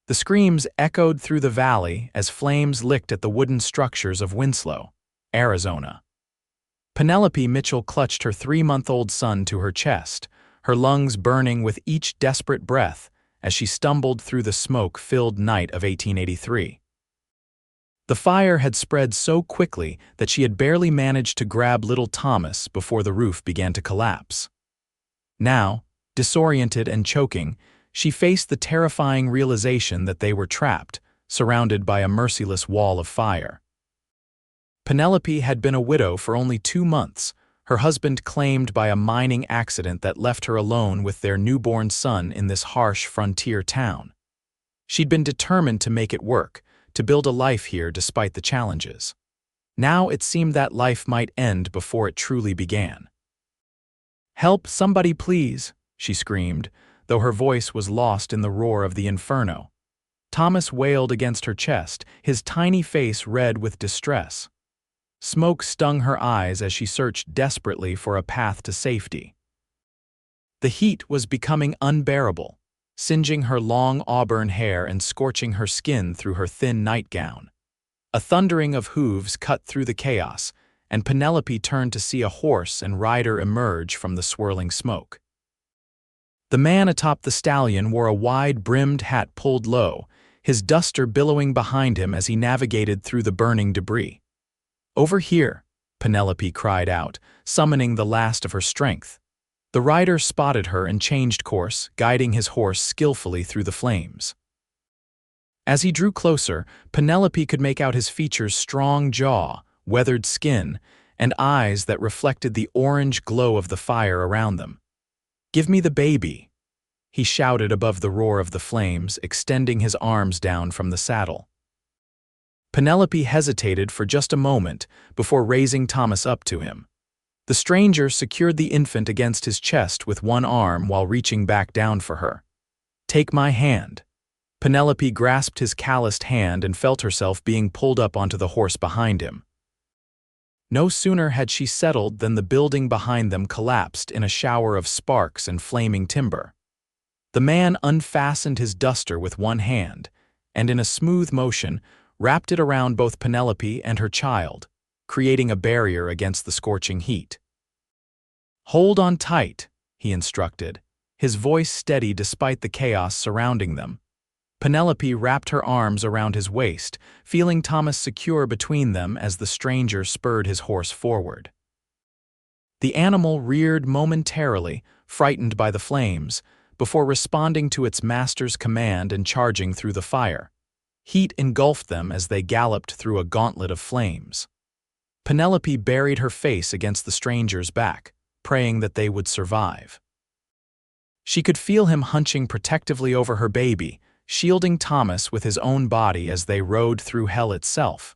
The screams echoed through the valley as flames licked at the wooden structures of Winslow, Arizona. Penelope Mitchell clutched her 3-month-old son to her chest, her lungs burning with each desperate breath as she stumbled through the smoke-filled night of 1883. The fire had spread so quickly that she had barely managed to grab little Thomas before the roof began to collapse. Now, disoriented and choking, she faced the terrifying realization that they were trapped, surrounded by a merciless wall of fire. Penelope had been a widow for only 2 months, her husband claimed by a mining accident that left her alone with their newborn son in this harsh frontier town. She'd been determined to make it work, to build a life here despite the challenges. Now it seemed that life might end before it truly began. "Help, somebody please," she screamed, though her voice was lost in the roar of the inferno. Thomas wailed against her chest, his tiny face red with distress. Smoke stung her eyes as she searched desperately for a path to safety. The heat was becoming unbearable, singeing her long auburn hair and scorching her skin through her thin nightgown. A thundering of hooves cut through the chaos, and Penelope turned to see a horse and rider emerge from the swirling smoke. The man atop the stallion wore a wide-brimmed hat pulled low, his duster billowing behind him as he navigated through the burning debris. "Over here," Penelope cried out, summoning the last of her strength. The rider spotted her and changed course, guiding his horse skillfully through the flames. As he drew closer, Penelope could make out his features' strong jaw, weathered skin, and eyes that reflected the orange glow of the fire around them. "Give me the baby," he shouted above the roar of the flames, extending his arms down from the saddle. Penelope hesitated for just a moment before raising Thomas up to him. The stranger secured the infant against his chest with one arm while reaching back down for her. "Take my hand." Penelope grasped his calloused hand and felt herself being pulled up onto the horse behind him. No sooner had she settled than the building behind them collapsed in a shower of sparks and flaming timber. The man unfastened his duster with one hand, and in a smooth motion, wrapped it around both Penelope and her child, creating a barrier against the scorching heat. "Hold on tight," he instructed, his voice steady despite the chaos surrounding them. Penelope wrapped her arms around his waist, feeling Thomas secure between them as the stranger spurred his horse forward. The animal reared momentarily, frightened by the flames, before responding to its master's command and charging through the fire. Heat engulfed them as they galloped through a gauntlet of flames. Penelope buried her face against the stranger's back, praying that they would survive. She could feel him hunching protectively over her baby, shielding Thomas with his own body as they rode through hell itself.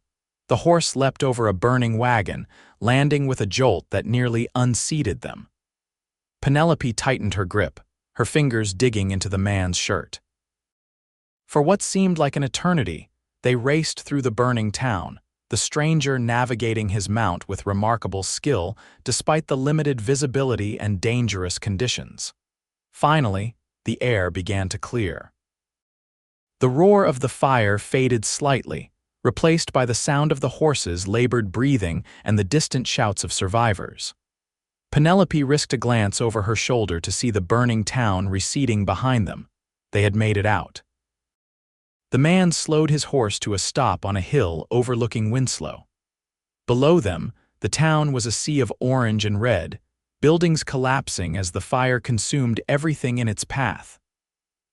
The horse leapt over a burning wagon, landing with a jolt that nearly unseated them. Penelope tightened her grip, her fingers digging into the man's shirt. For what seemed like an eternity, they raced through the burning town, the stranger navigating his mount with remarkable skill despite the limited visibility and dangerous conditions. Finally, the air began to clear. The roar of the fire faded slightly, replaced by the sound of the horses' labored breathing and the distant shouts of survivors. Penelope risked a glance over her shoulder to see the burning town receding behind them. They had made it out. The man slowed his horse to a stop on a hill overlooking Winslow. Below them, the town was a sea of orange and red, buildings collapsing as the fire consumed everything in its path.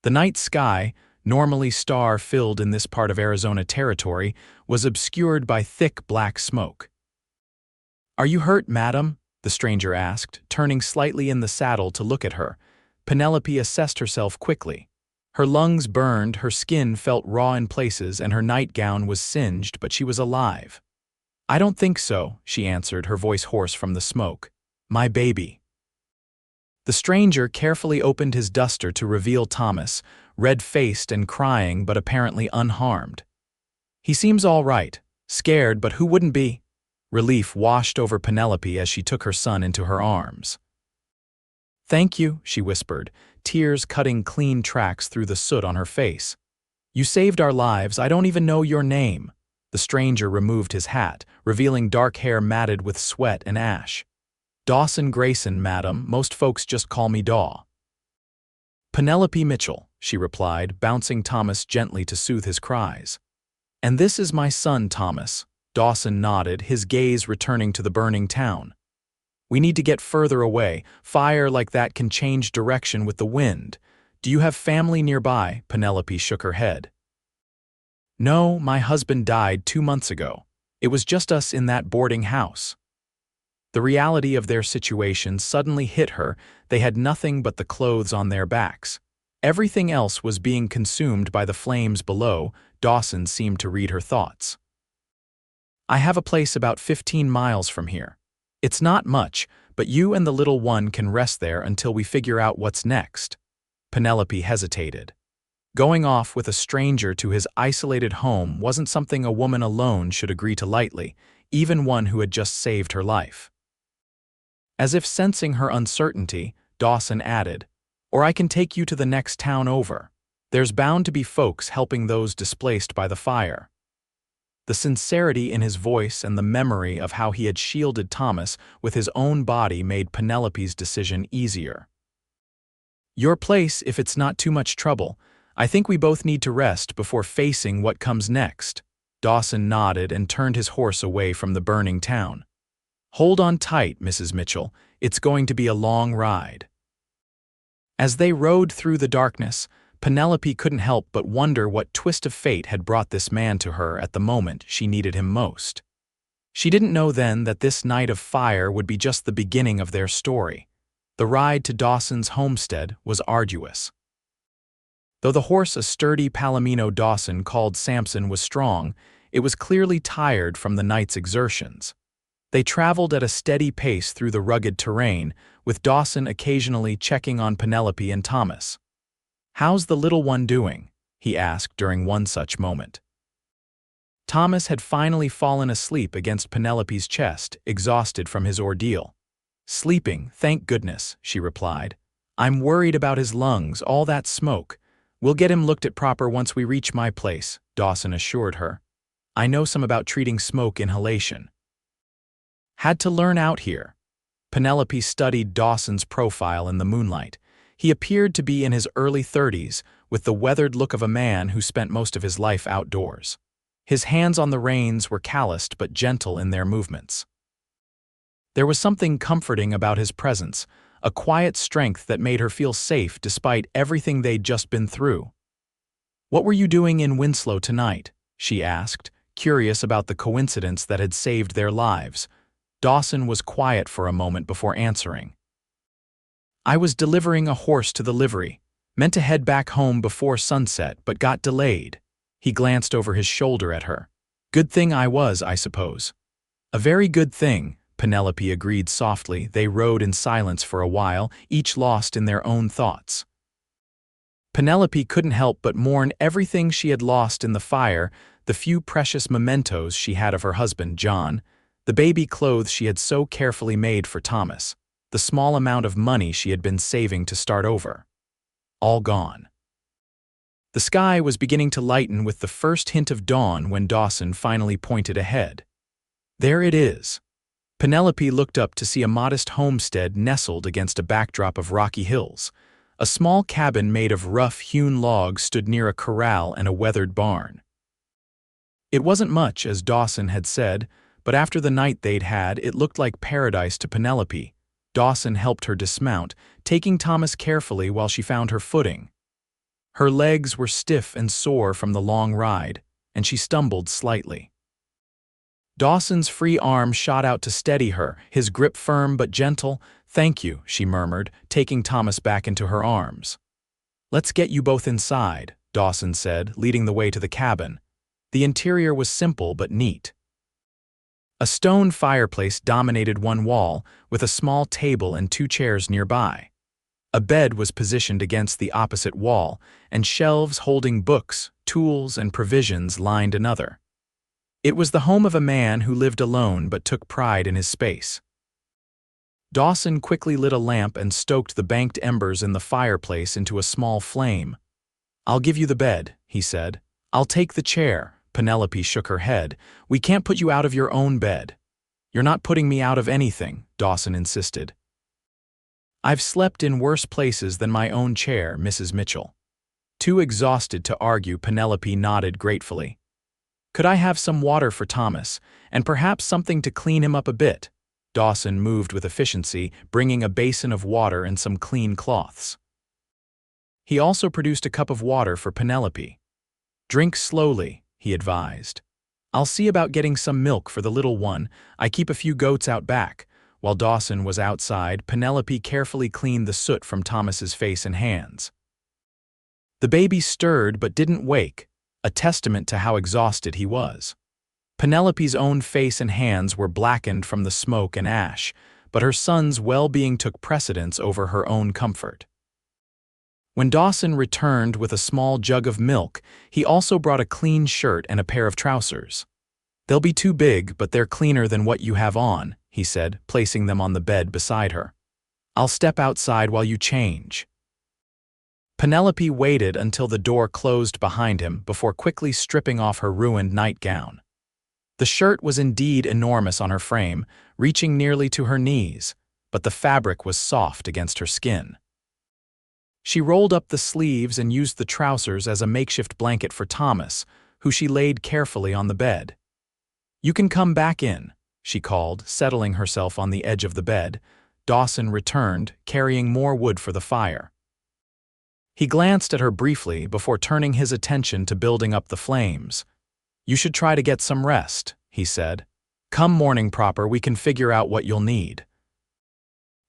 The night sky, normally star-filled in this part of Arizona territory, was obscured by thick black smoke. "Are you hurt, madam?" the stranger asked, turning slightly in the saddle to look at her. Penelope assessed herself quickly. Her lungs burned, her skin felt raw in places, and her nightgown was singed, but she was alive. "I don't think so," she answered, her voice hoarse from the smoke. "My baby." The stranger carefully opened his duster to reveal Thomas, red-faced and crying but apparently unharmed. "He seems all right, scared, but who wouldn't be?" Relief washed over Penelope as she took her son into her arms. "Thank you," she whispered, tears cutting clean tracks through the soot on her face. You saved our lives, I don't even know your name. The stranger removed his hat, revealing dark hair matted with sweat and ash. Dawson Grayson, madam, most folks just call me Daw. Penelope Mitchell, she replied, bouncing Thomas gently to soothe his cries. And this is my son, Thomas. Dawson nodded, his gaze returning to the burning town. We need to get further away. Fire like that can change direction with the wind. Do you have family nearby? Penelope shook her head. No, my husband died 2 months ago. It was just us in that boarding house. The reality of their situation suddenly hit her. They had nothing but the clothes on their backs. Everything else was being consumed by the flames below. Dawson seemed to read her thoughts. I have a place about 15 miles from here. It's not much, but you and the little one can rest there until we figure out what's next. Penelope hesitated. Going off with a stranger to his isolated home wasn't something a woman alone should agree to lightly, even one who had just saved her life. As if sensing her uncertainty, Dawson added, "Or I can take you to the next town over. There's bound to be folks helping those displaced by the fire." The sincerity in his voice and the memory of how he had shielded Thomas with his own body made Penelope's decision easier. Your place if it's not too much trouble. I think we both need to rest before facing what comes next. Dawson nodded and turned his horse away from the burning town. Hold on tight, Mrs. Mitchell. It's going to be a long ride. As they rode through the darkness, Penelope couldn't help but wonder what twist of fate had brought this man to her at the moment she needed him most. She didn't know then that this night of fire would be just the beginning of their story. The ride to Dawson's homestead was arduous. Though the horse a sturdy Palomino Dawson called Samson was strong, it was clearly tired from the night's exertions. They traveled at a steady pace through the rugged terrain, with Dawson occasionally checking on Penelope and Thomas. How's the little one doing? He asked during one such moment. Thomas had finally fallen asleep against Penelope's chest, exhausted from his ordeal. Sleeping, thank goodness, she replied. I'm worried about his lungs, all that smoke. We'll get him looked at proper once we reach my place, Dawson assured her. I know some about treating smoke inhalation. Had to learn out here. Penelope studied Dawson's profile in the moonlight. He appeared to be in his early 30s, with the weathered look of a man who spent most of his life outdoors. His hands on the reins were calloused but gentle in their movements. There was something comforting about his presence, a quiet strength that made her feel safe despite everything they'd just been through. What were you doing in Winslow tonight? She asked, curious about the coincidence that had saved their lives. Dawson was quiet for a moment before answering. I was delivering a horse to the livery, meant to head back home before sunset, but got delayed. He glanced over his shoulder at her. Good thing I was, I suppose. A very good thing, Penelope agreed softly. They rode in silence for a while, each lost in their own thoughts. Penelope couldn't help but mourn everything she had lost in the fire, the few precious mementos she had of her husband, John, the baby clothes she had so carefully made for Thomas, the small amount of money she had been saving to start over. All gone. The sky was beginning to lighten with the first hint of dawn when Dawson finally pointed ahead. There it is. Penelope looked up to see a modest homestead nestled against a backdrop of rocky hills. A small cabin made of rough-hewn logs stood near a corral and a weathered barn. It wasn't much, as Dawson had said, but after the night they'd had, it looked like paradise to Penelope. Dawson helped her dismount, taking Thomas carefully while she found her footing. Her legs were stiff and sore from the long ride, and she stumbled slightly. Dawson's free arm shot out to steady her, his grip firm but gentle. Thank you, she murmured, taking Thomas back into her arms. Let's get you both inside, Dawson said, leading the way to the cabin. The interior was simple but neat. A stone fireplace dominated one wall, with a small table and 2 chairs nearby. A bed was positioned against the opposite wall, and shelves holding books, tools, and provisions lined another. It was the home of a man who lived alone but took pride in his space. Dawson quickly lit a lamp and stoked the banked embers in the fireplace into a small flame. I'll give you the bed, he said. "I'll take the chair." Penelope shook her head. "We can't put you out of your own bed." "You're not putting me out of anything," Dawson insisted. "I've slept in worse places than my own chair, Mrs. Mitchell." Too exhausted to argue, Penelope nodded gratefully. "Could I have some water for Thomas, and perhaps something to clean him up a bit?" Dawson moved with efficiency, bringing a basin of water and some clean cloths. He also produced a cup of water for Penelope. "Drink slowly," he advised. "I'll see about getting some milk for the little one. I keep a few goats out back." While Dawson was outside, Penelope carefully cleaned the soot from Thomas's face and hands. The baby stirred but didn't wake, a testament to how exhausted he was. Penelope's own face and hands were blackened from the smoke and ash, but her son's well-being took precedence over her own comfort. When Dawson returned with a small jug of milk, he also brought a clean shirt and a pair of trousers. "They'll be too big, but they're cleaner than what you have on," he said, placing them on the bed beside her. "I'll step outside while you change." Penelope waited until the door closed behind him before quickly stripping off her ruined nightgown. The shirt was indeed enormous on her frame, reaching nearly to her knees, but the fabric was soft against her skin. She rolled up the sleeves and used the trousers as a makeshift blanket for Thomas, who she laid carefully on the bed. "You can come back in," she called, settling herself on the edge of the bed. Dawson returned, carrying more wood for the fire. He glanced at her briefly before turning his attention to building up the flames. "You should try to get some rest," he said. "Come morning proper, we can figure out what you'll need."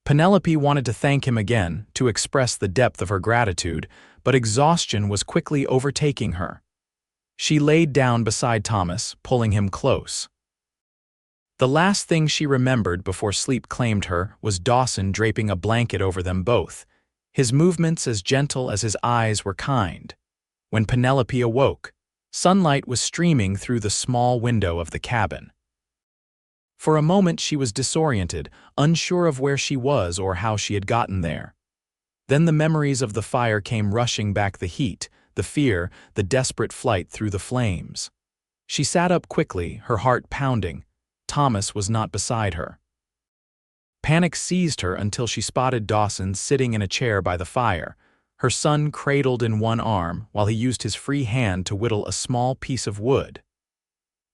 Penelope wanted to thank him again, to express the depth of her gratitude, but exhaustion was quickly overtaking her. She laid down beside Thomas, pulling him close. The last thing she remembered before sleep claimed her was Dawson draping a blanket over them both, his movements as gentle as his eyes were kind. When Penelope awoke, sunlight was streaming through the small window of the cabin. For a moment she was disoriented, unsure of where she was or how she had gotten there. Then the memories of the fire came rushing back, the heat, the fear, the desperate flight through the flames. She sat up quickly, her heart pounding. Thomas was not beside her. Panic seized her until she spotted Dawson sitting in a chair by the fire, her son cradled in one arm while he used his free hand to whittle a small piece of wood.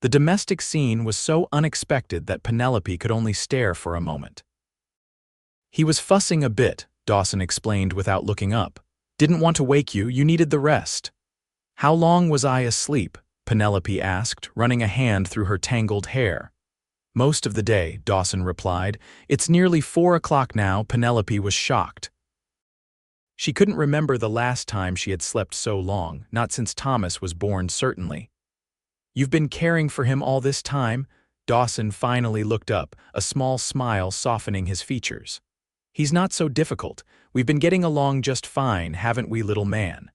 The domestic scene was so unexpected that Penelope could only stare for a moment. "He was fussing a bit," Dawson explained without looking up. "Didn't want to wake you, you needed the rest." "How long was I asleep?" Penelope asked, running a hand through her tangled hair. "Most of the day," Dawson replied. "It's nearly 4 o'clock now." Penelope was shocked. She couldn't remember the last time she had slept so long, not since Thomas was born, certainly. "You've been caring for him all this time?" Dawson finally looked up, a small smile softening his features. "He's not so difficult. We've been getting along just fine, haven't we, little man?"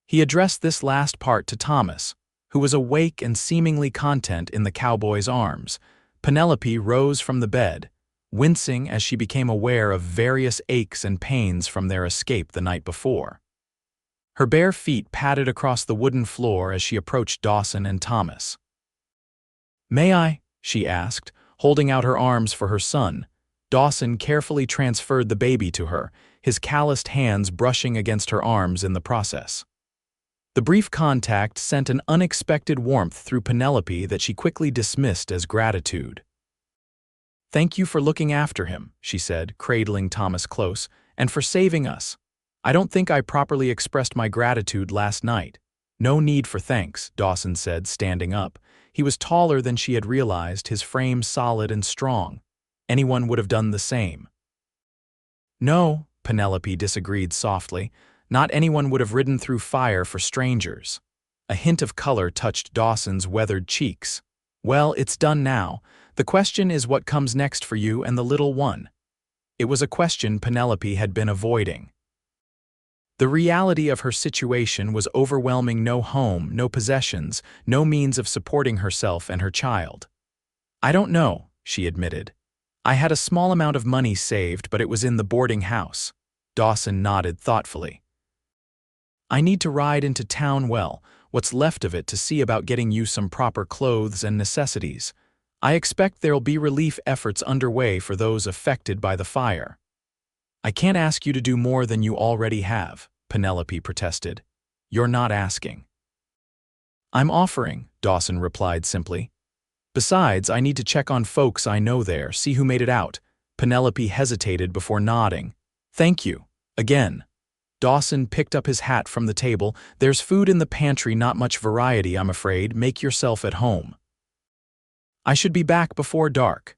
He addressed this last part to Thomas, who was awake and seemingly content in the cowboy's arms. Penelope rose from the bed, wincing as she became aware of various aches and pains from their escape the night before. Her bare feet padded across the wooden floor as she approached Dawson and Thomas. "May I?" she asked, holding out her arms for her son. Dawson carefully transferred the baby to her, his calloused hands brushing against her arms in the process. The brief contact sent an unexpected warmth through Penelope that she quickly dismissed as gratitude. "Thank you for looking after him," she said, cradling Thomas close, "and for saving us. I don't think I properly expressed my gratitude last night." "No need for thanks," Dawson said, standing up. He was taller than she had realized, his frame solid and strong. Anyone would have done the same. "No," Penelope disagreed softly. "Not anyone would have ridden through fire for strangers." A hint of color touched Dawson's weathered cheeks. "Well, it's done now. The question is what comes next for you and the little one." It was a question Penelope had been avoiding. The reality of her situation was overwhelming: no home, no possessions, no means of supporting herself and her child. "I don't know," she admitted. "I had a small amount of money saved, but it was in the boarding house." Dawson nodded thoughtfully. I need to ride into town, what's left of it, to see about getting you some proper clothes and necessities. I expect there'll be relief efforts underway for those affected by the fire." "I can't ask you to do more than you already have," Penelope protested. "You're not asking." "I'm offering," Dawson replied simply. "Besides, I need to check on folks I know there, see who made it out." Penelope hesitated before nodding. "Thank you. Again." Dawson picked up his hat from the table. "There's food in the pantry, not much variety, I'm afraid. Make yourself at home." "I should be back before dark."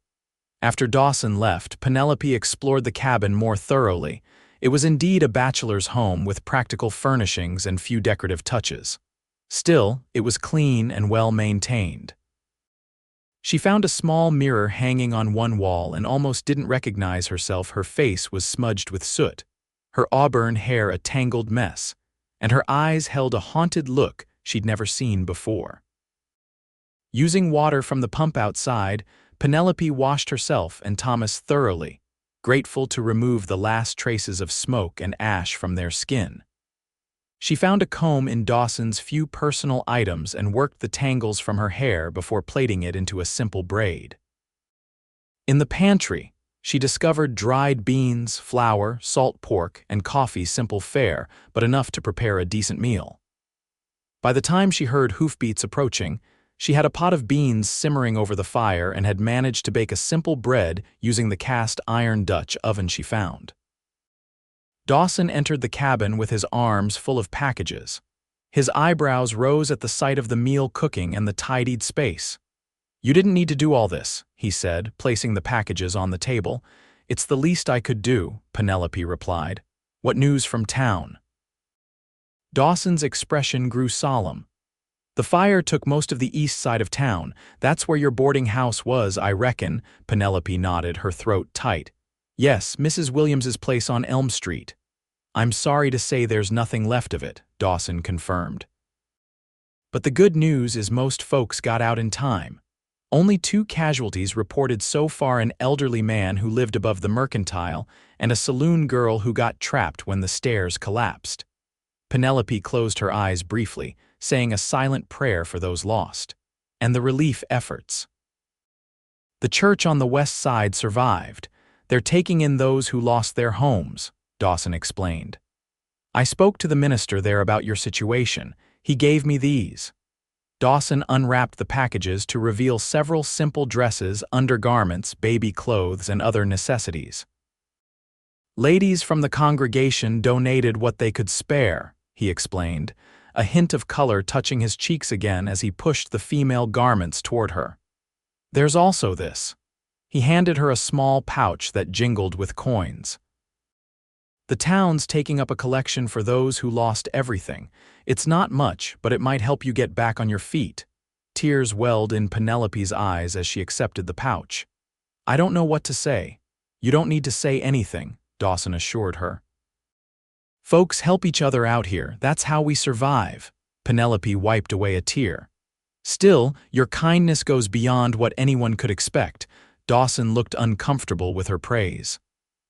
After Dawson left, Penelope explored the cabin more thoroughly. It was indeed a bachelor's home with practical furnishings and few decorative touches. Still, it was clean and well-maintained. She found a small mirror hanging on one wall and almost didn't recognize herself. Her face was smudged with soot, her auburn hair a tangled mess, and her eyes held a haunted look she'd never seen before. Using water from the pump outside, Penelope washed herself and Thomas thoroughly, grateful to remove the last traces of smoke and ash from their skin. She found a comb in Dawson's few personal items and worked the tangles from her hair before plaiting it into a simple braid. In the pantry, she discovered dried beans, flour, salt pork, and coffee. Simple fare, but enough to prepare a decent meal. By the time she heard hoofbeats approaching, she had a pot of beans simmering over the fire and had managed to bake a simple bread using the cast iron Dutch oven she found. Dawson entered the cabin with his arms full of packages. His eyebrows rose at the sight of the meal cooking and the tidied space. "You didn't need to do all this," he said, placing the packages on the table. "It's the least I could do," Penelope replied. "What news from town?" Dawson's expression grew solemn. "The fire took most of the east side of town. That's where your boarding house was, I reckon." Penelope nodded, her throat tight. "Yes, Mrs. Williams's place on Elm Street." "I'm sorry to say there's nothing left of it," Dawson confirmed. "But the good news is most folks got out in time. Only 2 casualties reported so far: an elderly man who lived above the Mercantile and a saloon girl who got trapped when the stairs collapsed." Penelope closed her eyes briefly, saying a silent prayer for those lost. "And the relief efforts?" "The church on the west side survived. They're taking in those who lost their homes," Dawson explained. "I spoke to the minister there about your situation. He gave me these." Dawson unwrapped the packages to reveal several simple dresses, undergarments, baby clothes, and other necessities. "Ladies from the congregation donated what they could spare," he explained, a hint of color touching his cheeks again as he pushed the female garments toward her. "There's also this." He handed her a small pouch that jingled with coins. "The town's taking up a collection for those who lost everything. It's not much, but it might help you get back on your feet." Tears welled in Penelope's eyes as she accepted the pouch. "I don't know what to say." "You don't need to say anything," Dawson assured her. "Folks help each other out here. That's how we survive." Penelope wiped away a tear. "Still, your kindness goes beyond what anyone could expect." Dawson looked uncomfortable with her praise.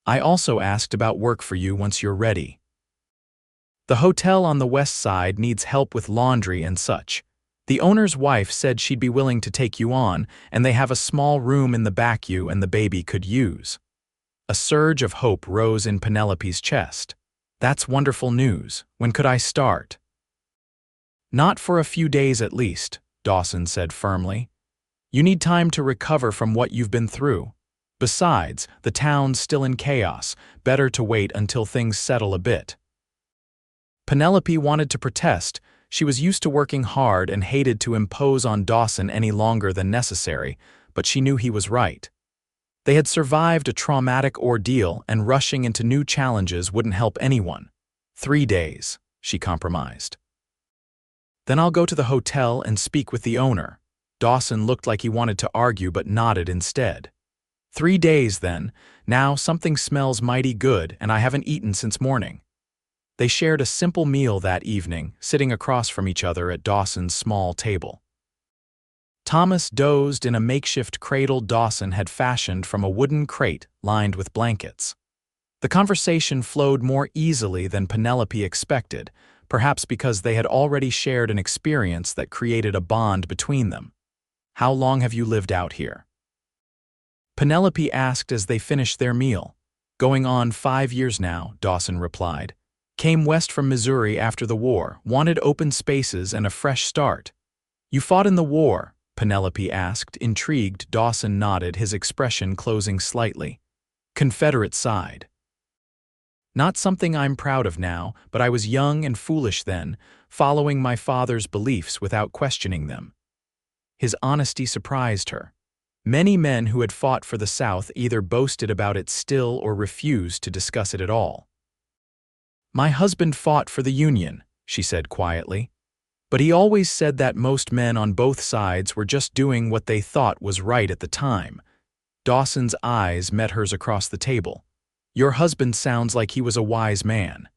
"I also asked about work for you once you're ready. The hotel on the west side needs help with laundry and such. The owner's wife said she'd be willing to take you on, and they have a small room in the back you and the baby could use." A surge of hope rose in Penelope's chest. "That's wonderful news. When could I start?" "Not for a few days at least," Dawson said firmly. "You need time to recover from what you've been through. Besides, the town's still in chaos. Better to wait until things settle a bit." Penelope wanted to protest. She was used to working hard and hated to impose on Dawson any longer than necessary, but she knew he was right. They had survived a traumatic ordeal, and rushing into new challenges wouldn't help anyone. 3 days, she compromised. "Then I'll go to the hotel and speak with the owner." Dawson looked like he wanted to argue but nodded instead. 3 days, then. Now something smells mighty good, and I haven't eaten since morning." They shared a simple meal that evening, sitting across from each other at Dawson's small table. Thomas dozed in a makeshift cradle Dawson had fashioned from a wooden crate lined with blankets. The conversation flowed more easily than Penelope expected, perhaps because they had already shared an experience that created a bond between them. "How long have you lived out here?" Penelope asked as they finished their meal. "Going on 5 years now," Dawson replied. "Came west from Missouri after the war, wanted open spaces and a fresh start." "You fought in the war?" Penelope asked. Intrigued, Dawson nodded, his expression closing slightly. "Confederate side. Not something I'm proud of now, but I was young and foolish then, following my father's beliefs without questioning them." His honesty surprised her. Many men who had fought for the South either boasted about it still or refused to discuss it at all. "My husband fought for the Union," she said quietly. "But he always said that most men on both sides were just doing what they thought was right at the time." Dawson's eyes met hers across the table. "Your husband sounds like he was a wise man."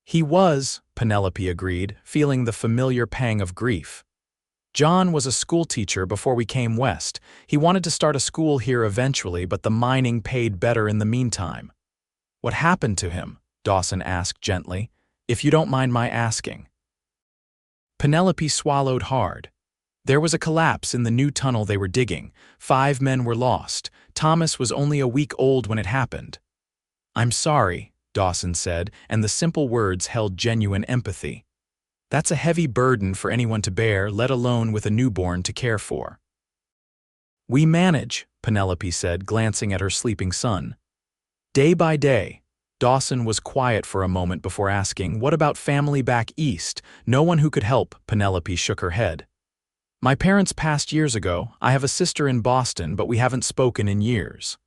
"He was," Penelope agreed, feeling the familiar pang of grief. "John was a schoolteacher before we came west. He wanted to start a school here eventually, but the mining paid better in the meantime." "What happened to him?" Dawson asked gently. "If you don't mind my asking." Penelope swallowed hard. "There was a collapse in the new tunnel they were digging. 5 men were lost. Thomas was only a week old when it happened." "I'm sorry," Dawson said, and the simple words held genuine empathy. "That's a heavy burden for anyone to bear, let alone with a newborn to care for." "We manage," Penelope said, glancing at her sleeping son. "Day by day." Dawson was quiet for a moment before asking, "What about family back east? No one who could help?" Penelope shook her head. "My parents passed years ago. I have a sister in Boston, but we haven't spoken in years."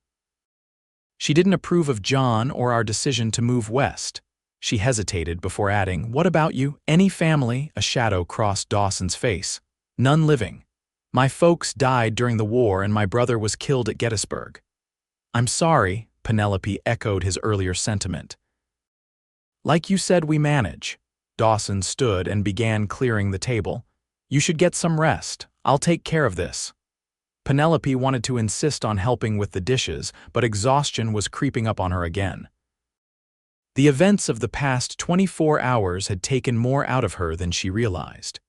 She didn't approve of John or our decision to move west. She hesitated before adding, "What about you? Any family?" A shadow crossed Dawson's face. "None living. My folks died during the war and my brother was killed at Gettysburg." "I'm sorry," Penelope echoed his earlier sentiment. "Like you said, we manage." Dawson stood and began clearing the table. "You should get some rest. I'll take care of this." Penelope wanted to insist on helping with the dishes, but exhaustion was creeping up on her again. The events of the past 24 hours had taken more out of her than she realized.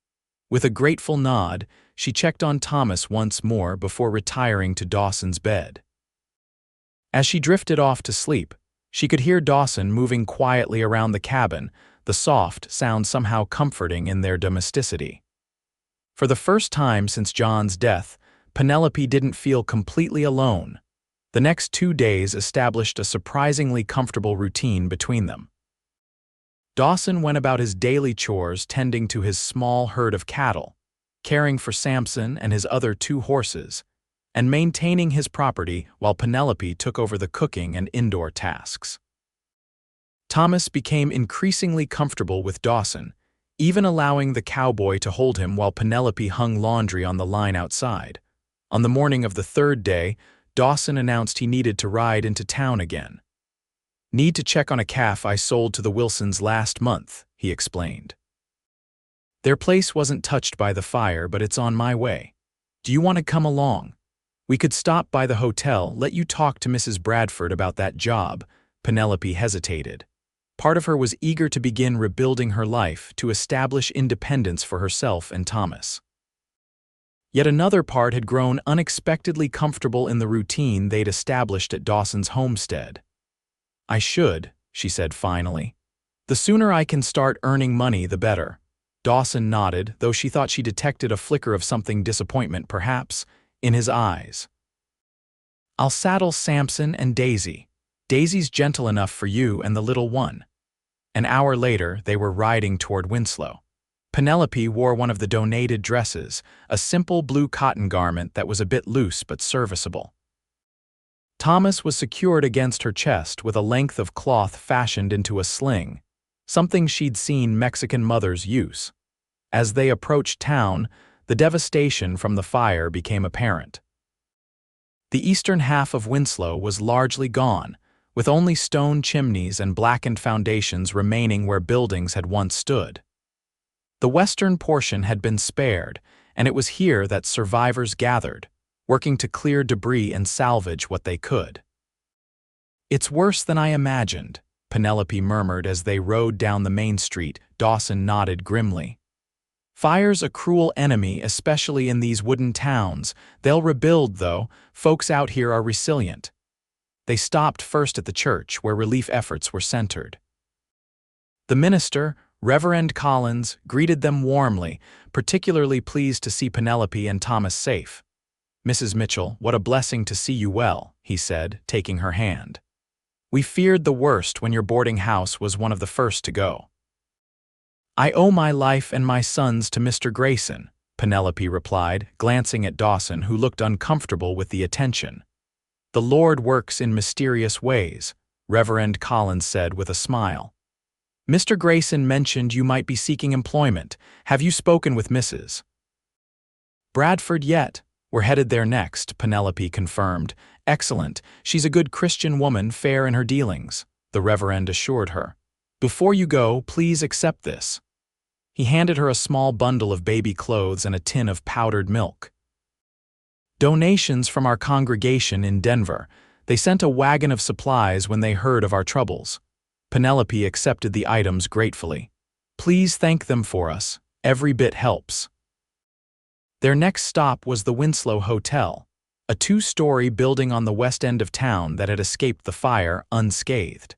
With a grateful nod, she checked on Thomas once more before retiring to Dawson's bed. As she drifted off to sleep, she could hear Dawson moving quietly around the cabin, the soft sound somehow comforting in their domesticity. For the first time since John's death, Penelope didn't feel completely alone. The next 2 days established a surprisingly comfortable routine between them. Dawson went about his daily chores tending to his small herd of cattle, caring for Samson and his other 2 horses, and maintaining his property while Penelope took over the cooking and indoor tasks. Thomas became increasingly comfortable with Dawson, even allowing the cowboy to hold him while Penelope hung laundry on the line outside. On the morning of the 3rd day, Dawson announced he needed to ride into town again. "Need to check on a calf I sold to the Wilsons last month," he explained. "Their place wasn't touched by the fire, but it's on my way. Do you want to come along? We could stop by the hotel, let you talk to Mrs. Bradford about that job." Penelope hesitated. Part of her was eager to begin rebuilding her life, to establish independence for herself and Thomas. Yet another part had grown unexpectedly comfortable in the routine they'd established at Dawson's homestead. "I should," she said finally. "The sooner I can start earning money, the better." Dawson nodded, though she thought she detected a flicker of something disappointment, perhaps, in his eyes. "I'll saddle Samson and Daisy. Daisy's gentle enough for you and the little one." An hour later, they were riding toward Winslow. Penelope wore one of the donated dresses, a simple blue cotton garment that was a bit loose but serviceable. Thomas was secured against her chest with a length of cloth fashioned into a sling, something she'd seen Mexican mothers use. As they approached town, the devastation from the fire became apparent. The eastern half of Winslow was largely gone, with only stone chimneys and blackened foundations remaining where buildings had once stood. The western portion had been spared, and it was here that survivors gathered, working to clear debris and salvage what they could. "It's worse than I imagined," Penelope murmured as they rode down the main street. Dawson nodded grimly. Fire's a cruel enemy, especially in these wooden towns. They'll rebuild, though. Folks out here are resilient. They stopped first at the church, where relief efforts were centered. The minister, Reverend Collins, greeted them warmly, particularly pleased to see Penelope and Thomas safe. "Mrs. Mitchell, what a blessing to see you well," he said, taking her hand. "We feared the worst when your boarding house was one of the first to go." "I owe my life and my son's to Mr. Grayson," Penelope replied, glancing at Dawson, who looked uncomfortable with the attention. "The Lord works in mysterious ways," Reverend Collins said with a smile. "Mr. Grayson mentioned you might be seeking employment. Have you spoken with Mrs. Bradford yet? We're headed there next," Penelope confirmed. "Excellent. She's a good Christian woman, fair in her dealings," the Reverend assured her. "Before you go, please accept this." He handed her a small bundle of baby clothes and a tin of powdered milk. "Donations from our congregation in Denver. They sent a wagon of supplies when they heard of our troubles." Penelope accepted the items gratefully. "Please thank them for us. Every bit helps." Their next stop was the Winslow Hotel, a two-story building on the west end of town that had escaped the fire unscathed.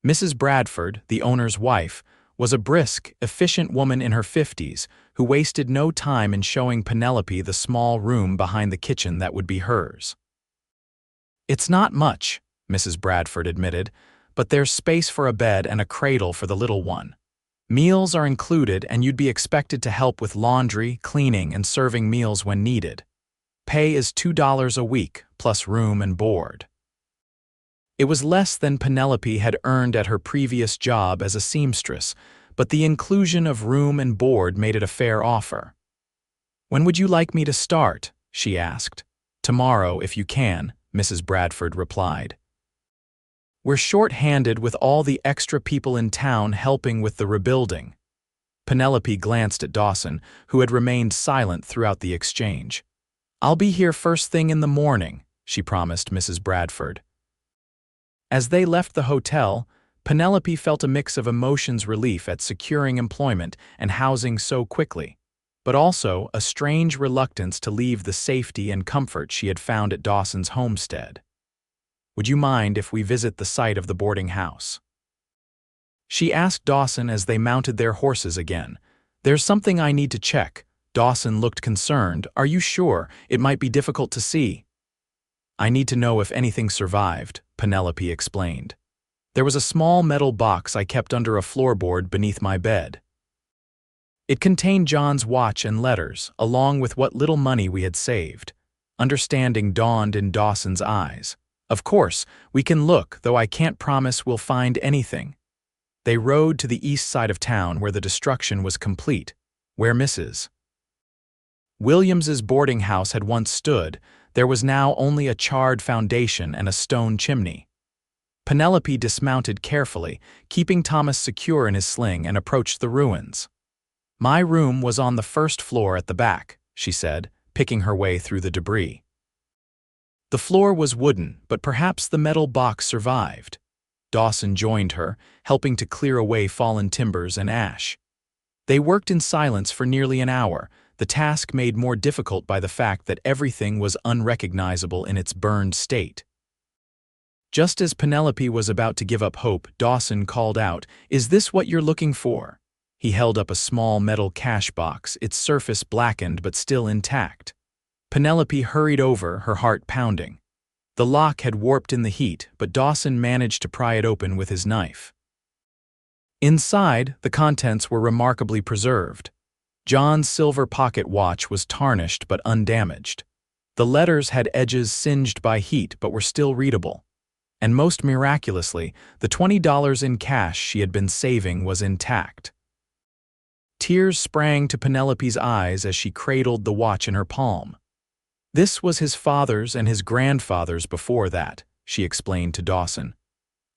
Mrs. Bradford, the owner's wife, was a brisk, efficient woman in her 50s who wasted no time in showing Penelope the small room behind the kitchen that would be hers. "It's not much," Mrs. Bradford admitted, "but there's space for a bed and a cradle for the little one. Meals are included, and you'd be expected to help with laundry, cleaning, and serving meals when needed. Pay is $2 a week, plus room and board." It was less than Penelope had earned at her previous job as a seamstress, but the inclusion of room and board made it a fair offer. "When would you like me to start?" she asked. "Tomorrow, if you can," Mrs. Bradford replied. "We're short-handed with all the extra people in town helping with the rebuilding." Penelope glanced at Dawson, who had remained silent throughout the exchange. "I'll be here first thing in the morning," she promised Mrs. Bradford. As they left the hotel, Penelope felt a mix of emotions: relief at securing employment and housing so quickly, but also a strange reluctance to leave the safety and comfort she had found at Dawson's homestead. "Would you mind if we visit the site of the boarding house?" she asked Dawson as they mounted their horses again. "There's something I need to check." Dawson looked concerned. "Are you sure? It might be difficult to see." "I need to know if anything survived," Penelope explained. "There was a small metal box I kept under a floorboard beneath my bed. It contained John's watch and letters, along with what little money we had saved." Understanding dawned in Dawson's eyes. "Of course, we can look, though I can't promise we'll find anything." They rode to the east side of town where the destruction was complete, where Mrs. Williams's boarding house had once stood. There was now only a charred foundation and a stone chimney. Penelope dismounted carefully, keeping Thomas secure in his sling, and approached the ruins. "My room was on the first floor at the back," she said, picking her way through the debris. The floor was wooden, but perhaps the metal box survived. Dawson joined her, helping to clear away fallen timbers and ash. They worked in silence for nearly an hour, the task made more difficult by the fact that everything was unrecognizable in its burned state. Just as Penelope was about to give up hope, Dawson called out, "Is this what you're looking for?" He held up a small metal cash box, its surface blackened but still intact. Penelope hurried over, her heart pounding. The lock had warped in the heat, but Dawson managed to pry it open with his knife. Inside, the contents were remarkably preserved. John's silver pocket watch was tarnished but undamaged. The letters had edges singed by heat but were still readable. And most miraculously, the $20 in cash she had been saving was intact. Tears sprang to Penelope's eyes as she cradled the watch in her palm. "This was his father's and his grandfather's before that," she explained to Dawson.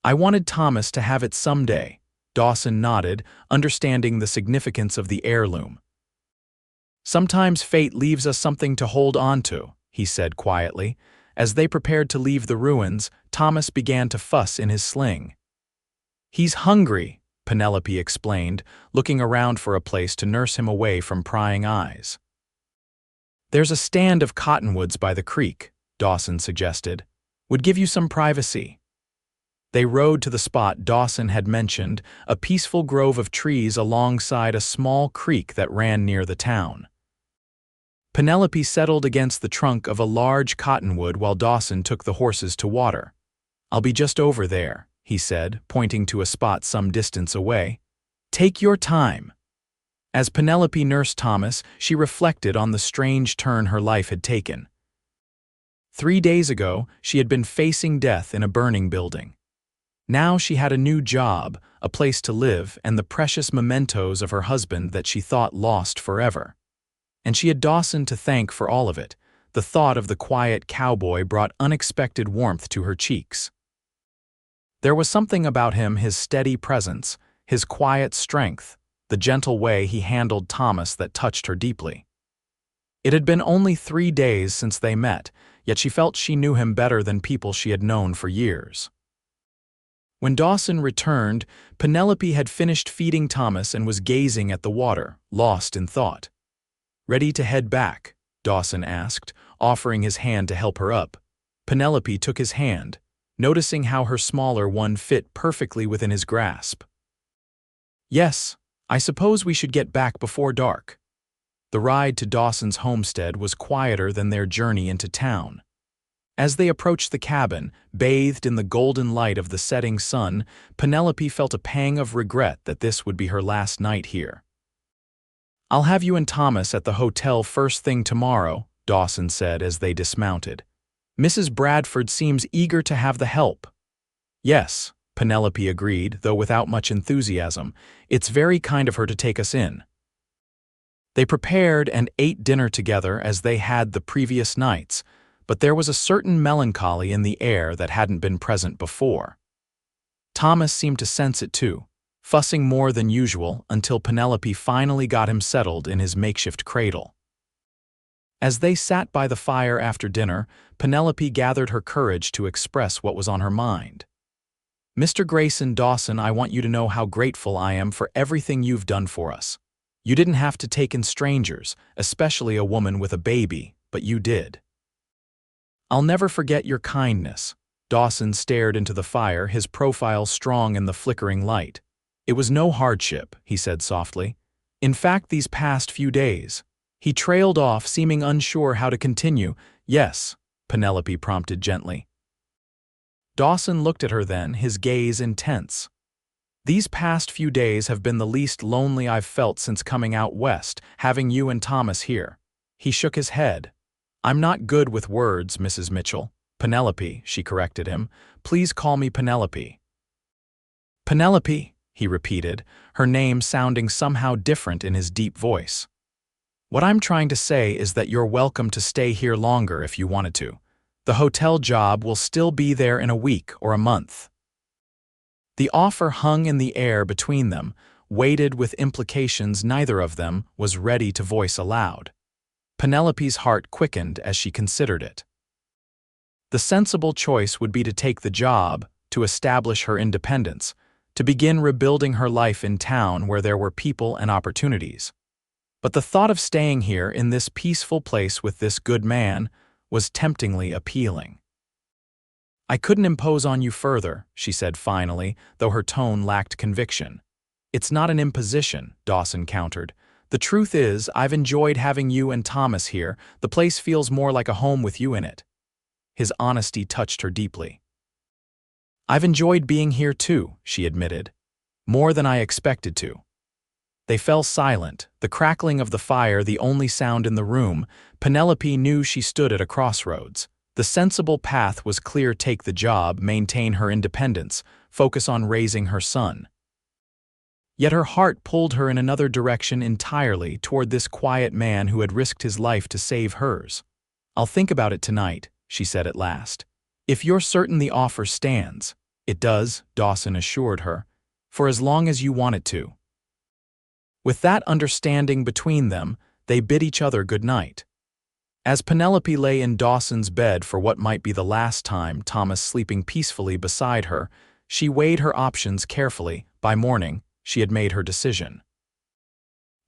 "I wanted Thomas to have it someday." Dawson nodded, understanding the significance of the heirloom. "Sometimes fate leaves us something to hold on to," he said quietly. As they prepared to leave the ruins, Thomas began to fuss in his sling. "He's hungry," Penelope explained, looking around for a place to nurse him away from prying eyes. "There's a stand of cottonwoods by the creek," Dawson suggested. "Would give you some privacy." They rode to the spot Dawson had mentioned, a peaceful grove of trees alongside a small creek that ran near the town. Penelope settled against the trunk of a large cottonwood while Dawson took the horses to water. "I'll be just over there," he said, pointing to a spot some distance away. "Take your time." As Penelope nursed Thomas, she reflected on the strange turn her life had taken. 3 days ago, she had been facing death in a burning building. Now she had a new job, a place to live, and the precious mementos of her husband that she thought lost forever. And she had Dawson to thank for all of it. The thought of the quiet cowboy brought unexpected warmth to her cheeks. There was something about him, his steady presence, his quiet strength, the gentle way he handled Thomas that touched her deeply. It had been only 3 days since they met, yet she felt she knew him better than people she had known for years. When Dawson returned, Penelope had finished feeding Thomas and was gazing at the water, lost in thought. "Ready to head back?" Dawson asked, offering his hand to help her up. Penelope took his hand, noticing how her smaller one fit perfectly within his grasp. "Yes, I suppose we should get back before dark." The ride to Dawson's homestead was quieter than their journey into town. As they approached the cabin, bathed in the golden light of the setting sun, Penelope felt a pang of regret that this would be her last night here. "I'll have you and Thomas at the hotel first thing tomorrow," Dawson said as they dismounted. "Mrs. Bradford seems eager to have the help." "Yes," Penelope agreed, though without much enthusiasm. "It's very kind of her to take us in." They prepared and ate dinner together as they had the previous nights, but there was a certain melancholy in the air that hadn't been present before. Thomas seemed to sense it too, fussing more than usual until Penelope finally got him settled in his makeshift cradle. As they sat by the fire after dinner, Penelope gathered her courage to express what was on her mind. "Mr. Grayson, Dawson, I want you to know how grateful I am for everything you've done for us. You didn't have to take in strangers, especially a woman with a baby, but you did. I'll never forget your kindness." Dawson stared into the fire, his profile strong in the flickering light. "It was no hardship," he said softly. "In fact, these past few days." He trailed off, seeming unsure how to continue. "Yes," Penelope prompted gently. Dawson looked at her then, his gaze intense. "These past few days have been the least lonely I've felt since coming out west, having you and Thomas here." He shook his head. "I'm not good with words, Mrs. Mitchell." "Penelope," she corrected him. "Please call me Penelope." "Penelope," he repeated, her name sounding somehow different in his deep voice. "What I'm trying to say is that you're welcome to stay here longer if you wanted to. The hotel job will still be there in a week or a month." The offer hung in the air between them, weighted with implications neither of them was ready to voice aloud. Penelope's heart quickened as she considered it. The sensible choice would be to take the job, to establish her independence, to begin rebuilding her life in town where there were people and opportunities. But the thought of staying here in this peaceful place with this good man was temptingly appealing. "I couldn't impose on you further," she said finally, though her tone lacked conviction. "It's not an imposition," Dawson countered. "The truth is, I've enjoyed having you and Thomas here. The place feels more like a home with you in it." His honesty touched her deeply. "I've enjoyed being here too," she admitted. "More than I expected to." They fell silent, the crackling of the fire the only sound in the room. Penelope knew she stood at a crossroads. The sensible path was clear: take the job, maintain her independence, focus on raising her son. Yet her heart pulled her in another direction entirely, toward this quiet man who had risked his life to save hers. "I'll think about it tonight," she said at last. "If you're certain the offer stands." "It does," Dawson assured her, "for as long as you want it to." With that understanding between them, they bid each other good night. As Penelope lay in Dawson's bed for what might be the last time, Thomas sleeping peacefully beside her, She weighed her options carefully. By morning, she had made her decision.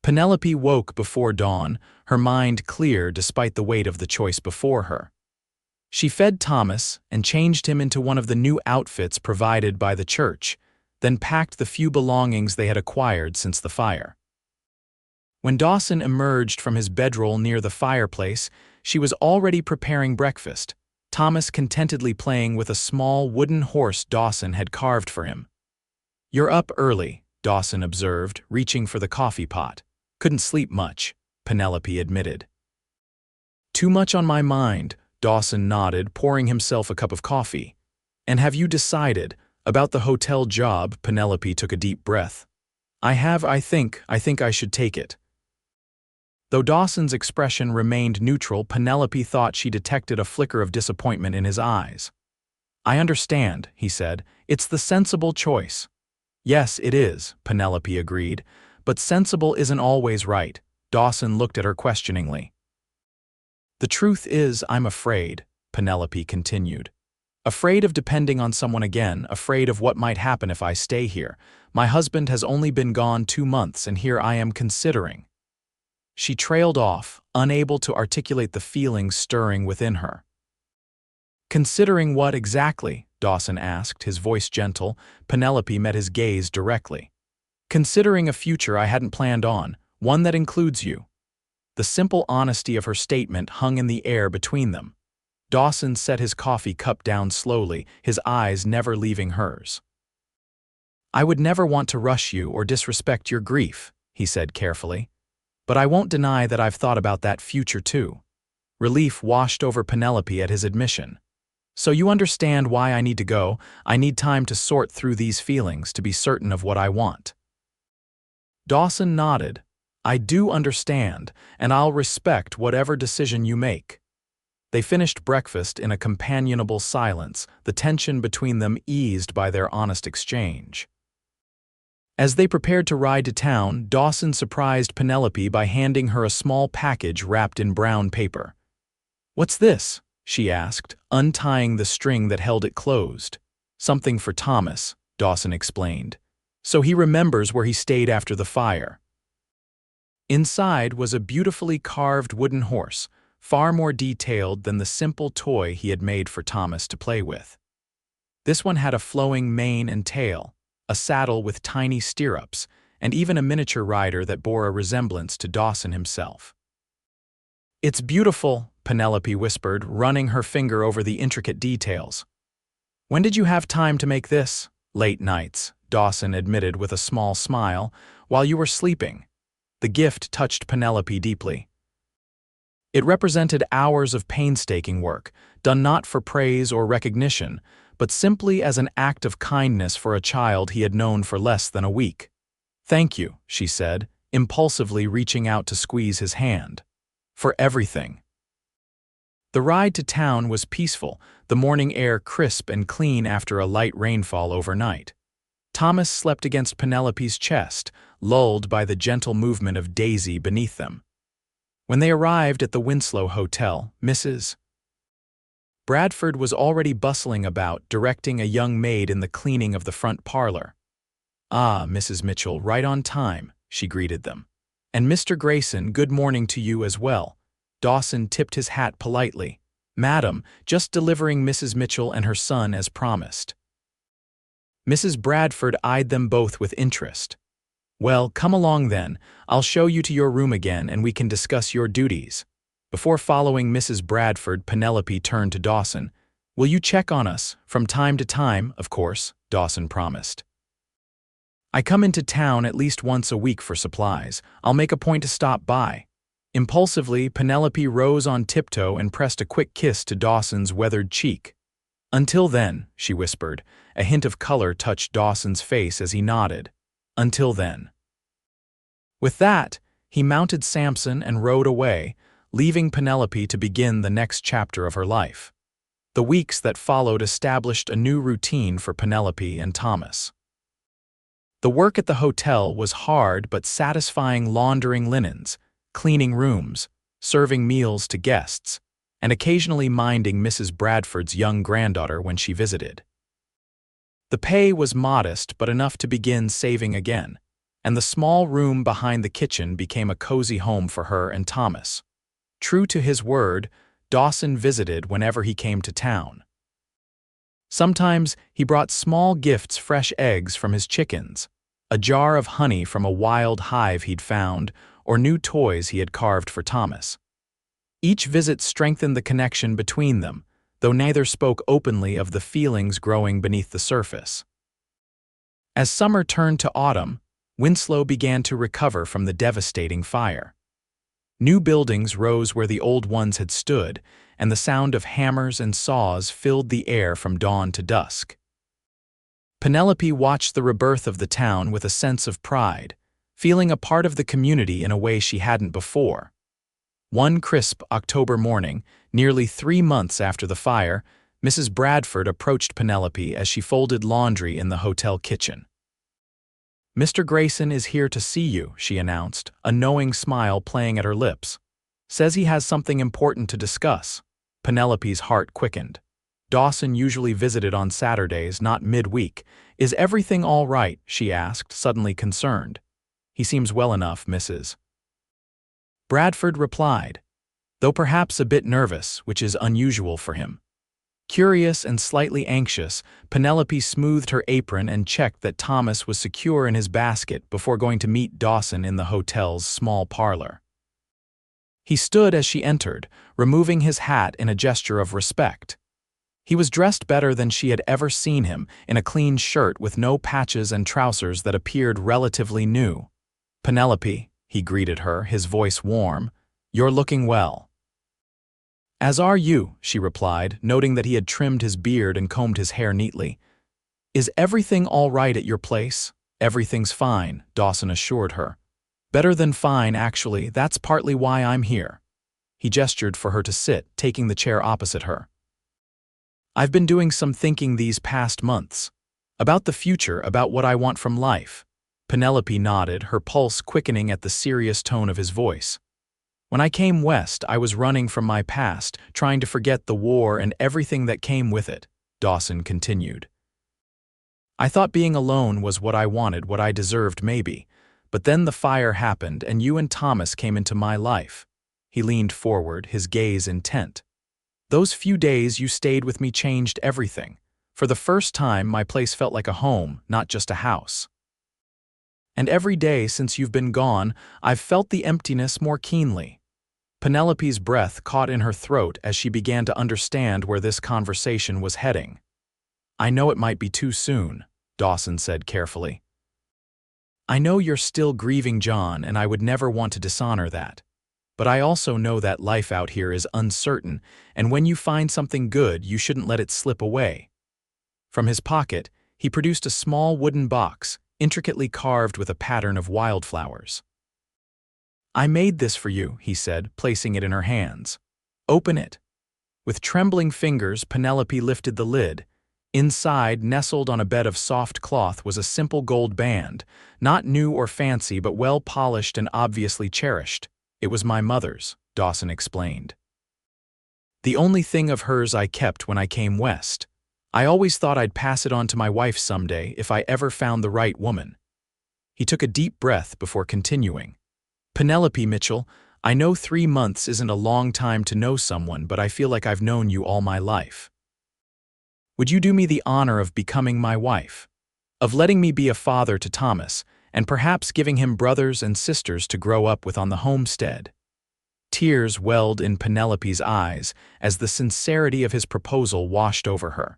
Penelope woke before dawn, her mind clear despite the weight of the choice before her. She fed Thomas and changed him into one of the new outfits provided by the church, then packed the few belongings they had acquired since the fire. When Dawson emerged from his bedroll near the fireplace, she was already preparing breakfast, Thomas contentedly playing with a small wooden horse Dawson had carved for him. "You're up early," Dawson observed, reaching for the coffee pot. "Couldn't sleep much," Penelope admitted. "Too much on my mind," Dawson nodded, pouring himself a cup of coffee. "And have you decided about the hotel job?" Penelope took a deep breath. "I have, I think I should take it." Though Dawson's expression remained neutral, Penelope thought she detected a flicker of disappointment in his eyes. "I understand," he said. "It's the sensible choice." "Yes, it is," Penelope agreed. "But sensible isn't always right." Dawson looked at her questioningly. "The truth is, I'm afraid," Penelope continued. "Afraid of depending on someone again, afraid of what might happen if I stay here. My husband has only been gone 2 months, and here I am considering." She trailed off, unable to articulate the feelings stirring within her. "Considering what exactly?" Dawson asked, his voice gentle. Penelope met his gaze directly. "Considering a future I hadn't planned on, one that includes you." The simple honesty of her statement hung in the air between them. Dawson set his coffee cup down slowly, his eyes never leaving hers. "I would never want to rush you or disrespect your grief," he said carefully. "But I won't deny that I've thought about that future too." Relief washed over Penelope at his admission. "So you understand why I need to go. I need time to sort through these feelings, to be certain of what I want." Dawson nodded. "I do understand, and I'll respect whatever decision you make." They finished breakfast in a companionable silence, the tension between them eased by their honest exchange. As they prepared to ride to town, Dawson surprised Penelope by handing her a small package wrapped in brown paper. "What's this?" she asked, untying the string that held it closed. "Something for Thomas," Dawson explained. "So he remembers where he stayed after the fire." Inside was a beautifully carved wooden horse, far more detailed than the simple toy he had made for Thomas to play with. This one had a flowing mane and tail, a saddle with tiny stirrups, and even a miniature rider that bore a resemblance to Dawson himself. "It's beautiful," Penelope whispered, running her finger over the intricate details. "When did you have time to make this?" "Late nights," Dawson admitted with a small smile. "While you were sleeping." The gift touched Penelope deeply. It represented hours of painstaking work, done not for praise or recognition, but simply as an act of kindness for a child he had known for less than a week. "Thank you," she said, impulsively reaching out to squeeze his hand. "For everything." The ride to town was peaceful, the morning air crisp and clean after a light rainfall overnight. Thomas slept against Penelope's chest, lulled by the gentle movement of Daisy beneath them. When they arrived at the Winslow Hotel, Mrs. Bradford was already bustling about, directing a young maid in the cleaning of the front parlor. "Ah, Mrs. Mitchell, right on time," she greeted them. "And Mr. Grayson, good morning to you as well." Dawson tipped his hat politely. "Madam, just delivering Mrs. Mitchell and her son as promised." Mrs. Bradford eyed them both with interest. "Well, come along then. I'll show you to your room again and we can discuss your duties." Before following Mrs. Bradford, Penelope turned to Dawson. "Will you check on us? From time to time, of course," Dawson promised. "I come into town at least once a week for supplies. I'll make a point to stop by." Impulsively, Penelope rose on tiptoe and pressed a quick kiss to Dawson's weathered cheek. "Until then," she whispered. A hint of color touched Dawson's face as he nodded. "Until then." With that, he mounted Samson and rode away, leaving Penelope to begin the next chapter of her life. The weeks that followed established a new routine for Penelope and Thomas. The work at the hotel was hard but satisfying, laundering linens, cleaning rooms, serving meals to guests, and occasionally minding Mrs. Bradford's young granddaughter when she visited. The pay was modest but enough to begin saving again, and the small room behind the kitchen became a cozy home for her and Thomas. True to his word, Dawson visited whenever he came to town. Sometimes he brought small gifts, fresh eggs from his chickens, a jar of honey from a wild hive he'd found, or new toys he had carved for Thomas. Each visit strengthened the connection between them, though neither spoke openly of the feelings growing beneath the surface. As summer turned to autumn, Winslow began to recover from the devastating fire. New buildings rose where the old ones had stood, and the sound of hammers and saws filled the air from dawn to dusk. Penelope watched the rebirth of the town with a sense of pride, feeling a part of the community in a way she hadn't before. One crisp October morning, nearly 3 months after the fire, Mrs. Bradford approached Penelope as she folded laundry in the hotel kitchen. "Mr. Grayson is here to see you," she announced, a knowing smile playing at her lips. "Says he has something important to discuss." Penelope's heart quickened. Dawson usually visited on Saturdays, not midweek. "Is everything all right?" she asked, suddenly concerned. "He seems well enough, Mrs. Bradford replied, though perhaps a bit nervous, which is unusual for him. Curious and slightly anxious, Penelope smoothed her apron and checked that Thomas was secure in his basket before going to meet Dawson in the hotel's small parlor. He stood as she entered, removing his hat in a gesture of respect. He was dressed better than she had ever seen him, in a clean shirt with no patches and trousers that appeared relatively new. "Penelope," he greeted her, his voice warm, "you're looking well." "As are you," she replied, noting that he had trimmed his beard and combed his hair neatly. "Is everything all right at your place?" "Everything's fine," Dawson assured her. "Better than fine, actually. That's partly why I'm here." He gestured for her to sit, taking the chair opposite her. "I've been doing some thinking these past months. About the future, about what I want from life." Penelope nodded, her pulse quickening at the serious tone of his voice. "When I came west, I was running from my past, trying to forget the war and everything that came with it," Dawson continued. "I thought being alone was what I wanted, what I deserved maybe. But then the fire happened and you and Thomas came into my life." He leaned forward, his gaze intent. "Those few days you stayed with me changed everything. For the first time, my place felt like a home, not just a house. And every day since you've been gone, I've felt the emptiness more keenly." Penelope's breath caught in her throat as she began to understand where this conversation was heading. "I know it might be too soon," Dawson said carefully. "I know you're still grieving John, and I would never want to dishonor that. But I also know that life out here is uncertain, and when you find something good, you shouldn't let it slip away." From his pocket, he produced a small wooden box, intricately carved with a pattern of wildflowers. "I made this for you," he said, placing it in her hands. "Open it." With trembling fingers, Penelope lifted the lid. Inside, nestled on a bed of soft cloth, was a simple gold band, not new or fancy but well polished and obviously cherished. "It was my mother's," Dawson explained. "The only thing of hers I kept when I came west. I always thought I'd pass it on to my wife someday if I ever found the right woman." He took a deep breath before continuing. "Penelope Mitchell, I know 3 months isn't a long time to know someone, but I feel like I've known you all my life. Would you do me the honor of becoming my wife? Of letting me be a father to Thomas, and perhaps giving him brothers and sisters to grow up with on the homestead?" Tears welled in Penelope's eyes as the sincerity of his proposal washed over her.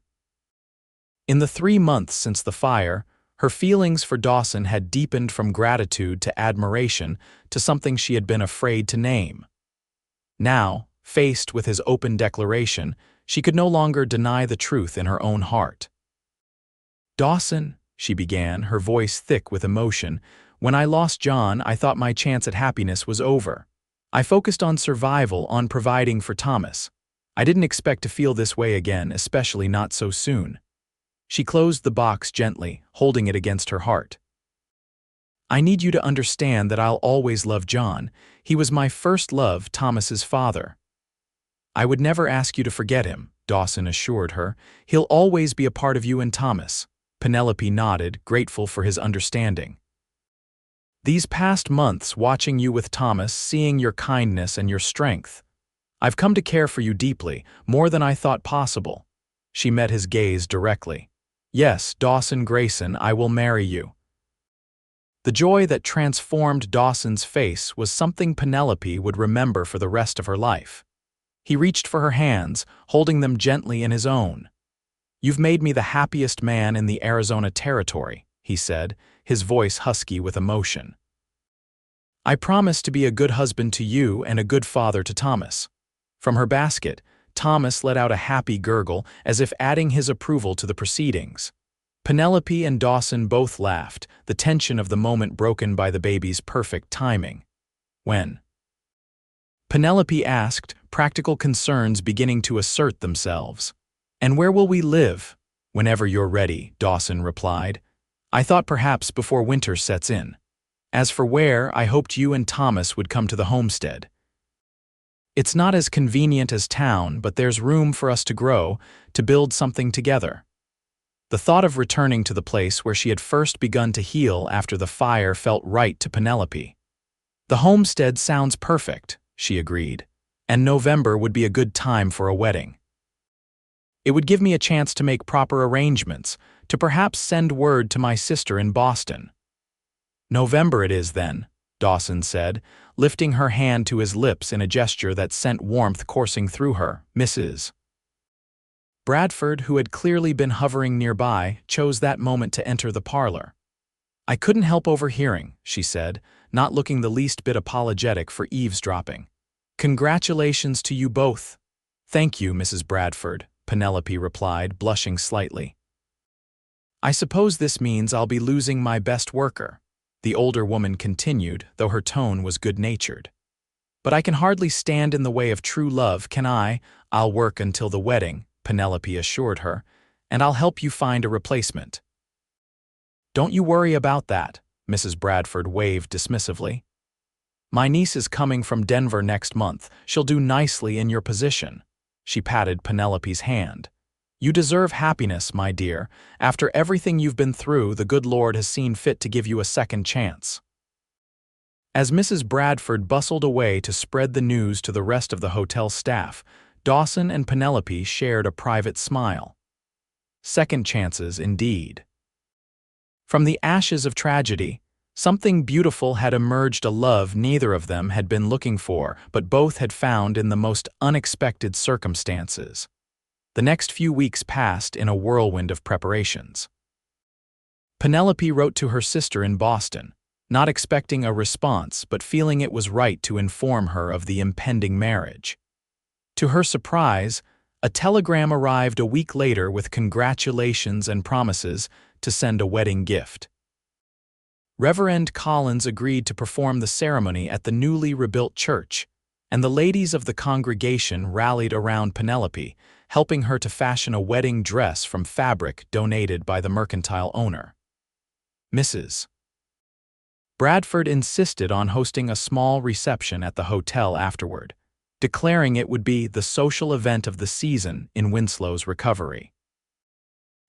In the 3 months since the fire, her feelings for Dawson had deepened from gratitude to admiration to something she had been afraid to name. Now, faced with his open declaration, she could no longer deny the truth in her own heart. "Dawson," she began, her voice thick with emotion, "when I lost John, I thought my chance at happiness was over. I focused on survival, on providing for Thomas. I didn't expect to feel this way again, especially not so soon." She closed the box gently, holding it against her heart. "I need you to understand that I'll always love John. He was my first love, Thomas's father." "I would never ask you to forget him," Dawson assured her. "He'll always be a part of you and Thomas. Penelope nodded, grateful for his understanding. "These past months watching you with Thomas, seeing your kindness and your strength. I've come to care for you deeply, more than I thought possible." She met his gaze directly. "Yes, Dawson Grayson, I will marry you." The joy that transformed Dawson's face was something Penelope would remember for the rest of her life. He reached for her hands, holding them gently in his own. "You've made me the happiest man in the Arizona territory," he said, his voice husky with emotion. "I promise to be a good husband to you and a good father to Thomas." From her basket, Thomas let out a happy gurgle, as if adding his approval to the proceedings. Penelope and Dawson both laughed, the tension of the moment broken by the baby's perfect timing. "When?" Penelope asked, practical concerns beginning to assert themselves. "And where will we live?" "Whenever you're ready," Dawson replied. "I thought perhaps before winter sets in. As for where, I hoped you and Thomas would come to the homestead. It's not as convenient as town, but there's room for us to grow, to build something together." The thought of returning to the place where she had first begun to heal after the fire felt right to Penelope. "The homestead sounds perfect," she agreed, "and November would be a good time for a wedding. It would give me a chance to make proper arrangements, to perhaps send word to my sister in Boston." "November it is then," Dawson said, lifting her hand to his lips in a gesture that sent warmth coursing through her. Mrs. Bradford, who had clearly been hovering nearby, chose that moment to enter the parlor. "I couldn't help overhearing," she said, not looking the least bit apologetic for eavesdropping. "Congratulations to you both." "Thank you, Mrs. Bradford," Penelope replied, blushing slightly. "I suppose this means I'll be losing my best worker," the older woman continued, though her tone was good-natured. "But I can hardly stand in the way of true love, can I? I'll work until the wedding," Penelope assured her, "and I'll help you find a replacement." "Don't you worry about that," Mrs. Bradford waved dismissively. "My niece is coming from Denver next month. She'll do nicely in your position." She patted Penelope's hand. "You deserve happiness, my dear. After everything you've been through, the good Lord has seen fit to give you a second chance." As Mrs. Bradford bustled away to spread the news to the rest of the hotel staff, Dawson and Penelope shared a private smile. Second chances, indeed. From the ashes of tragedy, something beautiful had emerged, a love neither of them had been looking for, but both had found in the most unexpected circumstances. The next few weeks passed in a whirlwind of preparations. Penelope wrote to her sister in Boston, not expecting a response but feeling it was right to inform her of the impending marriage. To her surprise, a telegram arrived a week later with congratulations and promises to send a wedding gift. Reverend Collins agreed to perform the ceremony at the newly rebuilt church, and the ladies of the congregation rallied around Penelope, helping her to fashion a wedding dress from fabric donated by the mercantile owner. Mrs. Bradford insisted on hosting a small reception at the hotel afterward, declaring it would be the social event of the season in Winslow's recovery.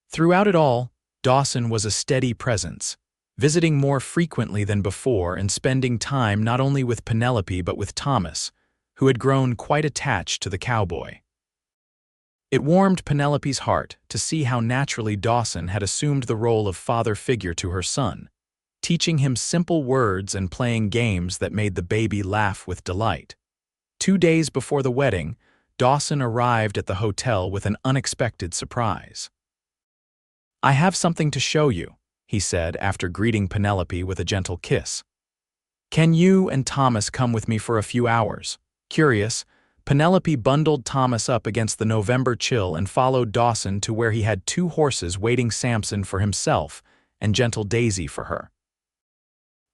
Throughout it all, Dawson was a steady presence, visiting more frequently than before and spending time not only with Penelope but with Thomas, who had grown quite attached to the cowboy. It warmed Penelope's heart to see how naturally Dawson had assumed the role of father figure to her son, teaching him simple words and playing games that made the baby laugh with delight. 2 days before the wedding, Dawson arrived at the hotel with an unexpected surprise. "I have something to show you," he said after greeting Penelope with a gentle kiss. "Can you and Thomas come with me for a few hours?" Curious, Penelope bundled Thomas up against the November chill and followed Dawson to where he had 2 horses waiting, Samson for himself and gentle Daisy for her.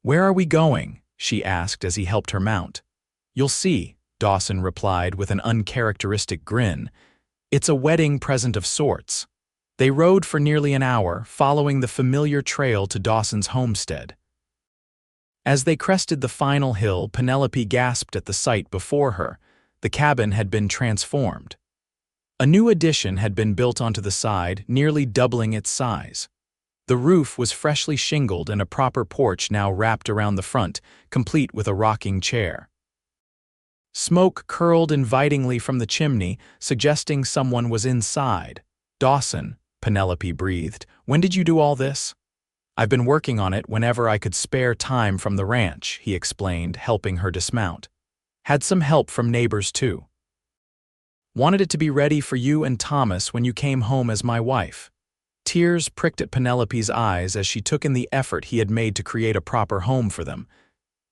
"Where are we going?" she asked as he helped her mount. "You'll see," Dawson replied with an uncharacteristic grin. "It's a wedding present of sorts." They rode for nearly an hour, following the familiar trail to Dawson's homestead. As they crested the final hill, Penelope gasped at the sight before her. The cabin had been transformed. A new addition had been built onto the side, nearly doubling its size. The roof was freshly shingled and a proper porch now wrapped around the front, complete with a rocking chair. Smoke curled invitingly from the chimney, suggesting someone was inside. "Dawson," Penelope breathed, "when did you do all this?" "I've been working on it whenever I could spare time from the ranch," he explained, helping her dismount. "Had some help from neighbors too. Wanted it to be ready for you and Thomas when you came home as my wife." Tears pricked at Penelope's eyes as she took in the effort he had made to create a proper home for them.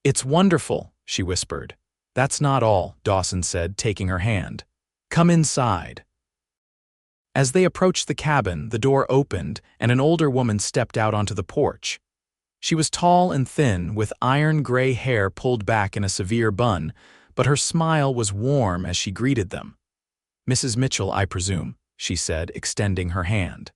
"It's wonderful," she whispered. "That's not all," Dawson said, taking her hand. "Come inside." As they approached the cabin, the door opened and an older woman stepped out onto the porch. She was tall and thin, with iron-gray hair pulled back in a severe bun, but her smile was warm as she greeted them. "Mrs. Mitchell, I presume," she said, extending her hand.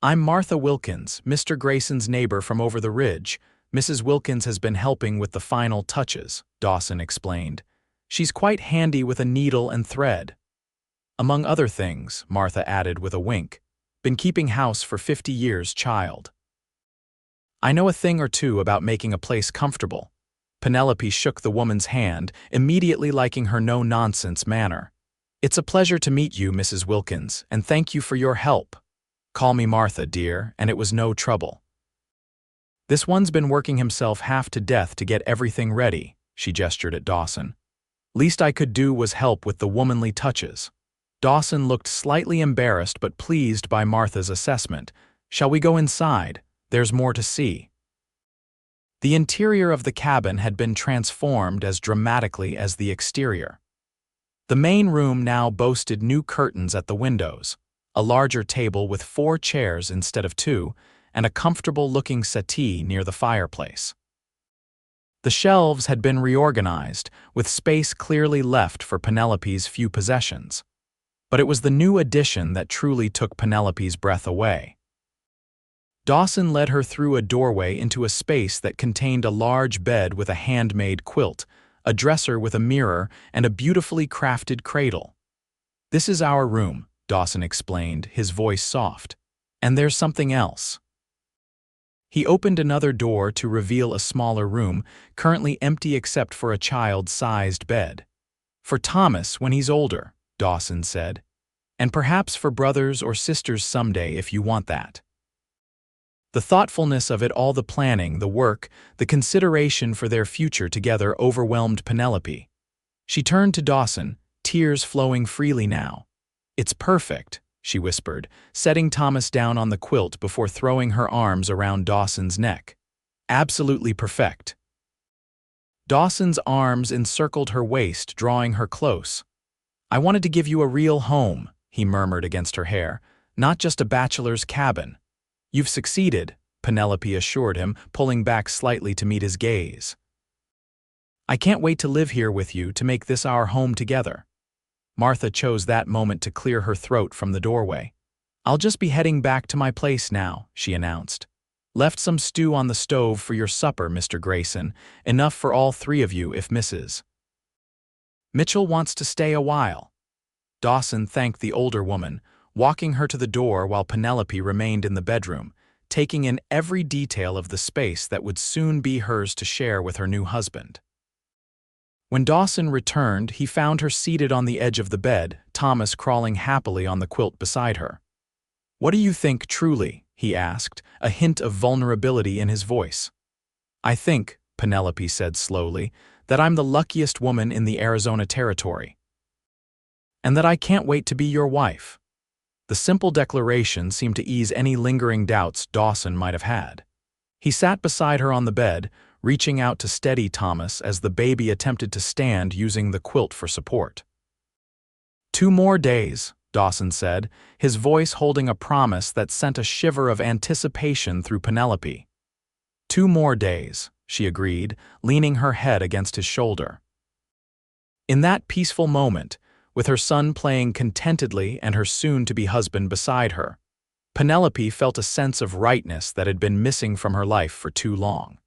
"I'm Martha Wilkins, Mr. Grayson's neighbor from over the ridge. Mrs. Wilkins has been helping with the final touches," Dawson explained. "She's quite handy with a needle and thread. Among other things," Martha added with a wink, "been keeping house for 50 years, child. I know a thing or two about making a place comfortable." Penelope shook the woman's hand, immediately liking her no-nonsense manner. "It's a pleasure to meet you, Mrs. Wilkins, and thank you for your help. Call me Martha, dear, and it was no trouble. This one's been working himself half to death to get everything ready," she gestured at Dawson. "Least I could do was help with the womanly touches." Dawson looked slightly embarrassed but pleased by Martha's assessment. "Shall we go inside? There's more to see." The interior of the cabin had been transformed as dramatically as the exterior. The main room now boasted new curtains at the windows, a larger table with 4 chairs instead of 2, and a comfortable-looking settee near the fireplace. The shelves had been reorganized, with space clearly left for Penelope's few possessions. But it was the new addition that truly took Penelope's breath away. Dawson led her through a doorway into a space that contained a large bed with a handmade quilt, a dresser with a mirror, and a beautifully crafted cradle. "This is our room," Dawson explained, his voice soft. "And there's something else." He opened another door to reveal a smaller room, currently empty except for a child-sized bed. "For Thomas when he's older," Dawson said. "And perhaps for brothers or sisters someday if you want that." The thoughtfulness of it all, the planning, the work, the consideration for their future together overwhelmed Penelope. She turned to Dawson, tears flowing freely now. "It's perfect," she whispered, setting Thomas down on the quilt before throwing her arms around Dawson's neck. "Absolutely perfect." Dawson's arms encircled her waist, drawing her close. "I wanted to give you a real home," he murmured against her hair, "not just a bachelor's cabin." "You've succeeded," Penelope assured him, pulling back slightly to meet his gaze. "I can't wait to live here with you, to make this our home together." Martha chose that moment to clear her throat from the doorway. "I'll just be heading back to my place now," she announced. "Left some stew on the stove for your supper, Mr. Grayson, enough for all 3 of you if Mrs. Mitchell wants to stay a while." Dawson thanked the older woman, walking her to the door while Penelope remained in the bedroom, taking in every detail of the space that would soon be hers to share with her new husband. When Dawson returned, he found her seated on the edge of the bed, Thomas crawling happily on the quilt beside her. "What do you think, truly?" he asked, a hint of vulnerability in his voice. "I think," Penelope said slowly, "that I'm the luckiest woman in the Arizona Territory. And that I can't wait to be your wife." The simple declaration seemed to ease any lingering doubts Dawson might have had. He sat beside her on the bed, reaching out to steady Thomas as the baby attempted to stand using the quilt for support. "2 more days," Dawson said, his voice holding a promise that sent a shiver of anticipation through Penelope. "2 more days," she agreed, leaning her head against his shoulder. In that peaceful moment, with her son playing contentedly and her soon-to-be husband beside her, Penelope felt a sense of rightness that had been missing from her life for too long.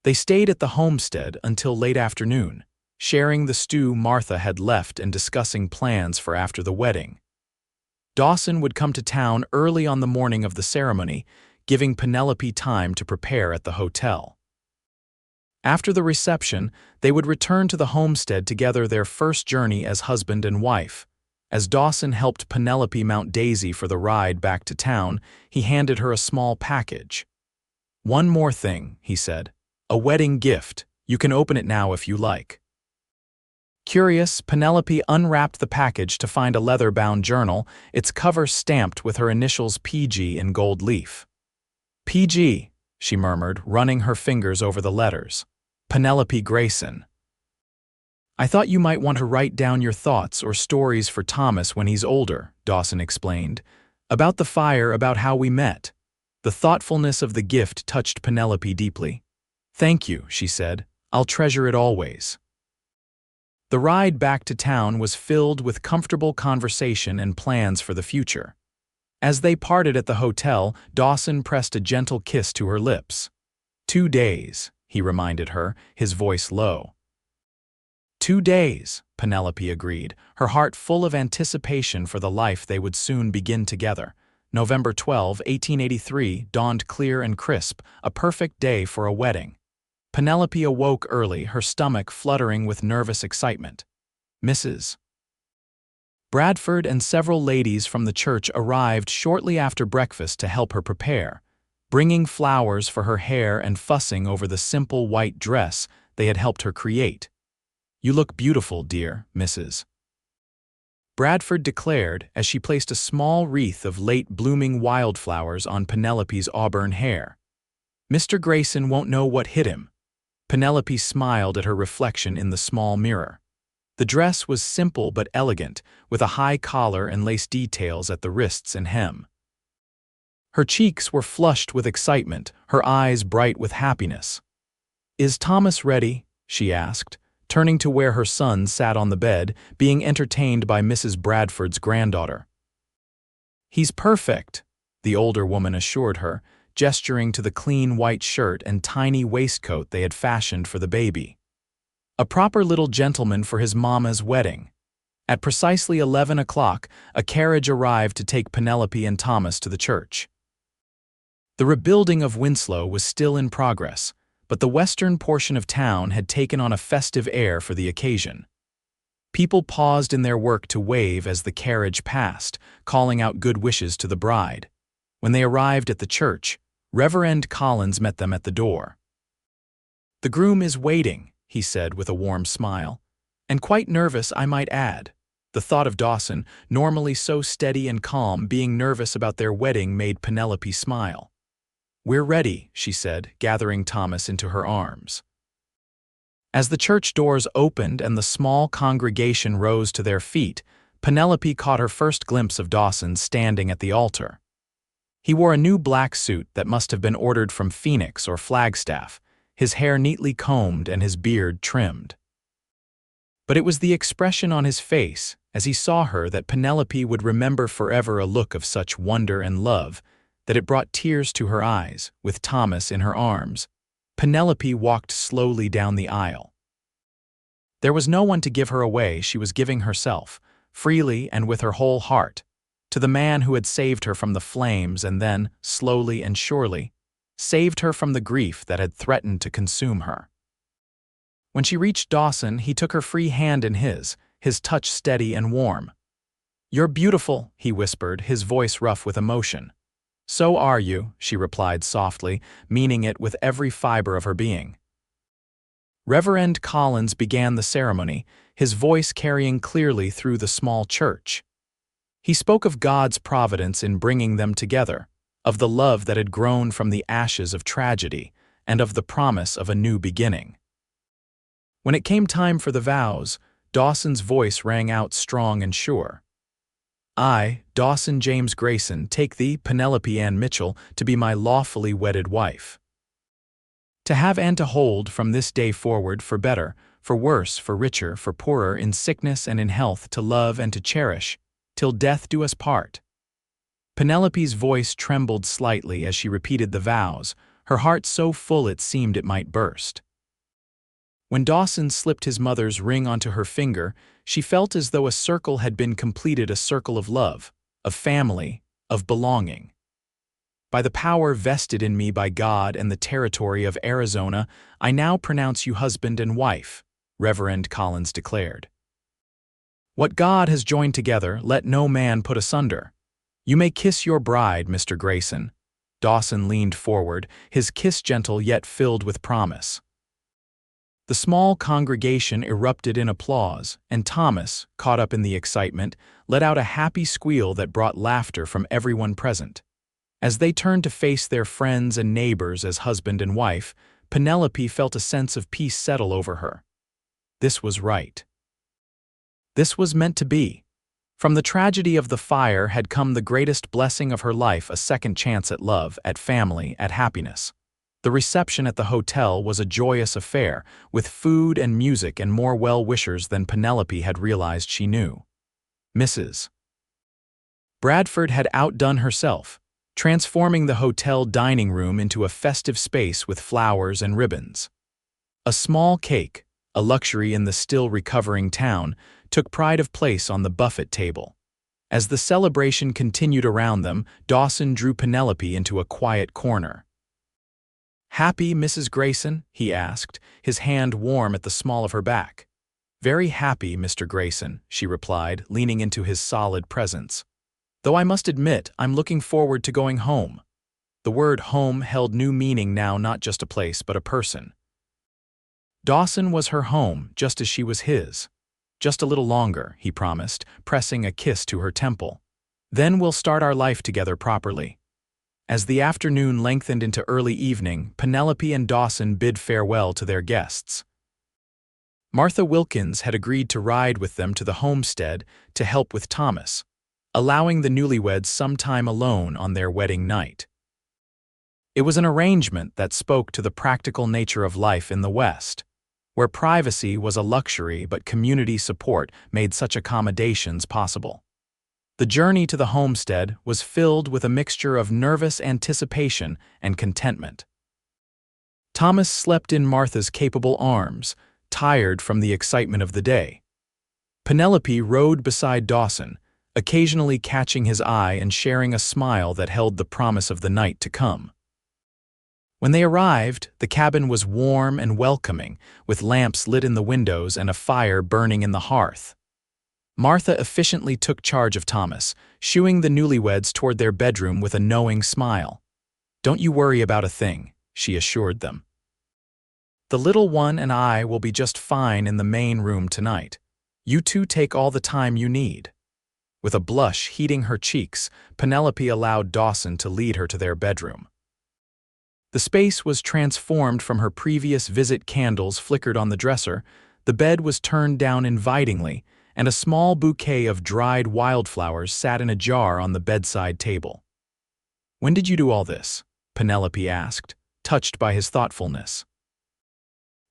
They stayed at the homestead until late afternoon, sharing the stew Martha had left and discussing plans for after the wedding. Dawson would come to town early on the morning of the ceremony, giving Penelope time to prepare at the hotel. After the reception, they would return to the homestead together, their first journey as husband and wife. As Dawson helped Penelope mount Daisy for the ride back to town, he handed her a small package. "One more thing," he said. "A wedding gift. You can open it now if you like." Curious, Penelope unwrapped the package to find a leather-bound journal, its cover stamped with her initials PG in gold leaf. "PG," she murmured, running her fingers over the letters. "Penelope Grayson." "I thought you might want to write down your thoughts or stories for Thomas when he's older," Dawson explained. "About the fire, about how we met." The thoughtfulness of the gift touched Penelope deeply. "Thank you," she said. "I'll treasure it always." The ride back to town was filled with comfortable conversation and plans for the future. As they parted at the hotel, Dawson pressed a gentle kiss to her lips. 2 days, he reminded her, his voice low. 2 days, Penelope agreed, her heart full of anticipation for the life they would soon begin together. November 12, 1883, dawned clear and crisp, a perfect day for a wedding. Penelope awoke early, her stomach fluttering with nervous excitement. Mrs. Bradford and several ladies from the church arrived shortly after breakfast to help her prepare, bringing flowers for her hair and fussing over the simple white dress they had helped her create. "You look beautiful, dear, Mrs. Bradford declared as she placed a small wreath of late-blooming wildflowers on Penelope's auburn hair. "Mr. Grayson won't know what hit him." Penelope smiled at her reflection in the small mirror. The dress was simple but elegant, with a high collar and lace details at the wrists and hem. Her cheeks were flushed with excitement, her eyes bright with happiness. "Is Thomas ready?" she asked, turning to where her son sat on the bed, being entertained by Mrs. Bradford's granddaughter. "He's perfect," the older woman assured her, gesturing to the clean white shirt and tiny waistcoat they had fashioned for the baby. "A proper little gentleman for his mama's wedding." At precisely 11 o'clock, a carriage arrived to take Penelope and Thomas to the church. The rebuilding of Winslow was still in progress, but the western portion of town had taken on a festive air for the occasion. People paused in their work to wave as the carriage passed, calling out good wishes to the bride. When they arrived at the church, Reverend Collins met them at the door. "The groom is waiting," he said with a warm smile. "And quite nervous, I might add." The thought of Dawson, normally so steady and calm, being nervous about their wedding made Penelope smile. "We're ready," she said, gathering Thomas into her arms. As the church doors opened and the small congregation rose to their feet, Penelope caught her first glimpse of Dawson standing at the altar. He wore a new black suit that must have been ordered from Phoenix or Flagstaff, his hair neatly combed and his beard trimmed. But it was the expression on his face, as he saw her, that Penelope would remember forever, a look of such wonder and love that it brought tears to her eyes. With Thomas in her arms, Penelope walked slowly down the aisle. There was no one to give her away. She was giving herself, freely and with her whole heart, to the man who had saved her from the flames and then, slowly and surely, saved her from the grief that had threatened to consume her. When she reached Dawson, he took her free hand in his touch steady and warm. "You're beautiful," he whispered, his voice rough with emotion. "So are you," she replied softly, meaning it with every fiber of her being. Reverend Collins began the ceremony, his voice carrying clearly through the small church. He spoke of God's providence in bringing them together, of the love that had grown from the ashes of tragedy, and of the promise of a new beginning. When it came time for the vows, Dawson's voice rang out strong and sure. "I, Dawson James Grayson, take thee, Penelope Ann Mitchell, to be my lawfully wedded wife. To have and to hold from this day forward, for better, for worse, for richer, for poorer, in sickness and in health, to love and to cherish, till death do us part." Penelope's voice trembled slightly as she repeated the vows, her heart so full it seemed it might burst. When Dawson slipped his mother's ring onto her finger, she felt as though a circle had been completed, a circle of love, of family, of belonging. By the power vested in me by God and the territory of Arizona, I now pronounce you husband and wife, Reverend Collins declared. What God has joined together, let no man put asunder. You may kiss your bride, Mr. Grayson. Dawson leaned forward, his kiss gentle yet filled with promise. The small congregation erupted in applause, and Thomas, caught up in the excitement, let out a happy squeal that brought laughter from everyone present. As they turned to face their friends and neighbors as husband and wife, Penelope felt a sense of peace settle over her. This was right. This was meant to be. From the tragedy of the fire had come the greatest blessing of her life, a second chance at love, at family, at happiness. The reception at the hotel was a joyous affair, with food and music and more well-wishers than Penelope had realized she knew. Mrs. Bradford had outdone herself, transforming the hotel dining room into a festive space with flowers and ribbons. A small cake, a luxury in the still recovering town, took pride of place on the buffet table. As the celebration continued around them, Dawson drew Penelope into a quiet corner. "Happy, Mrs. Grayson?" he asked, his hand warm at the small of her back. "Very happy, Mr. Grayson," she replied, leaning into his solid presence. "Though I must admit, I'm looking forward to going home." The word home held new meaning now, not just a place, but a person. Dawson was her home, just as she was his. "Just a little longer," he promised, pressing a kiss to her temple. "Then we'll start our life together properly." As the afternoon lengthened into early evening, Penelope and Dawson bid farewell to their guests. Martha Wilkins had agreed to ride with them to the homestead to help with Thomas, allowing the newlyweds some time alone on their wedding night. It was an arrangement that spoke to the practical nature of life in the West, where privacy was a luxury but community support made such accommodations possible. The journey to the homestead was filled with a mixture of nervous anticipation and contentment. Thomas slept in Martha's capable arms, tired from the excitement of the day. Penelope rode beside Dawson, occasionally catching his eye and sharing a smile that held the promise of the night to come. When they arrived, the cabin was warm and welcoming, with lamps lit in the windows and a fire burning in the hearth. Martha efficiently took charge of Thomas, shooing the newlyweds toward their bedroom with a knowing smile. "Don't you worry about a thing," she assured them. "The little one and I will be just fine in the main room tonight. You two take all the time you need." With a blush heating her cheeks, Penelope allowed Dawson to lead her to their bedroom. The space was transformed from her previous visit. Candles flickered on the dresser, the bed was turned down invitingly, and a small bouquet of dried wildflowers sat in a jar on the bedside table. "When did you do all this?" Penelope asked, touched by his thoughtfulness.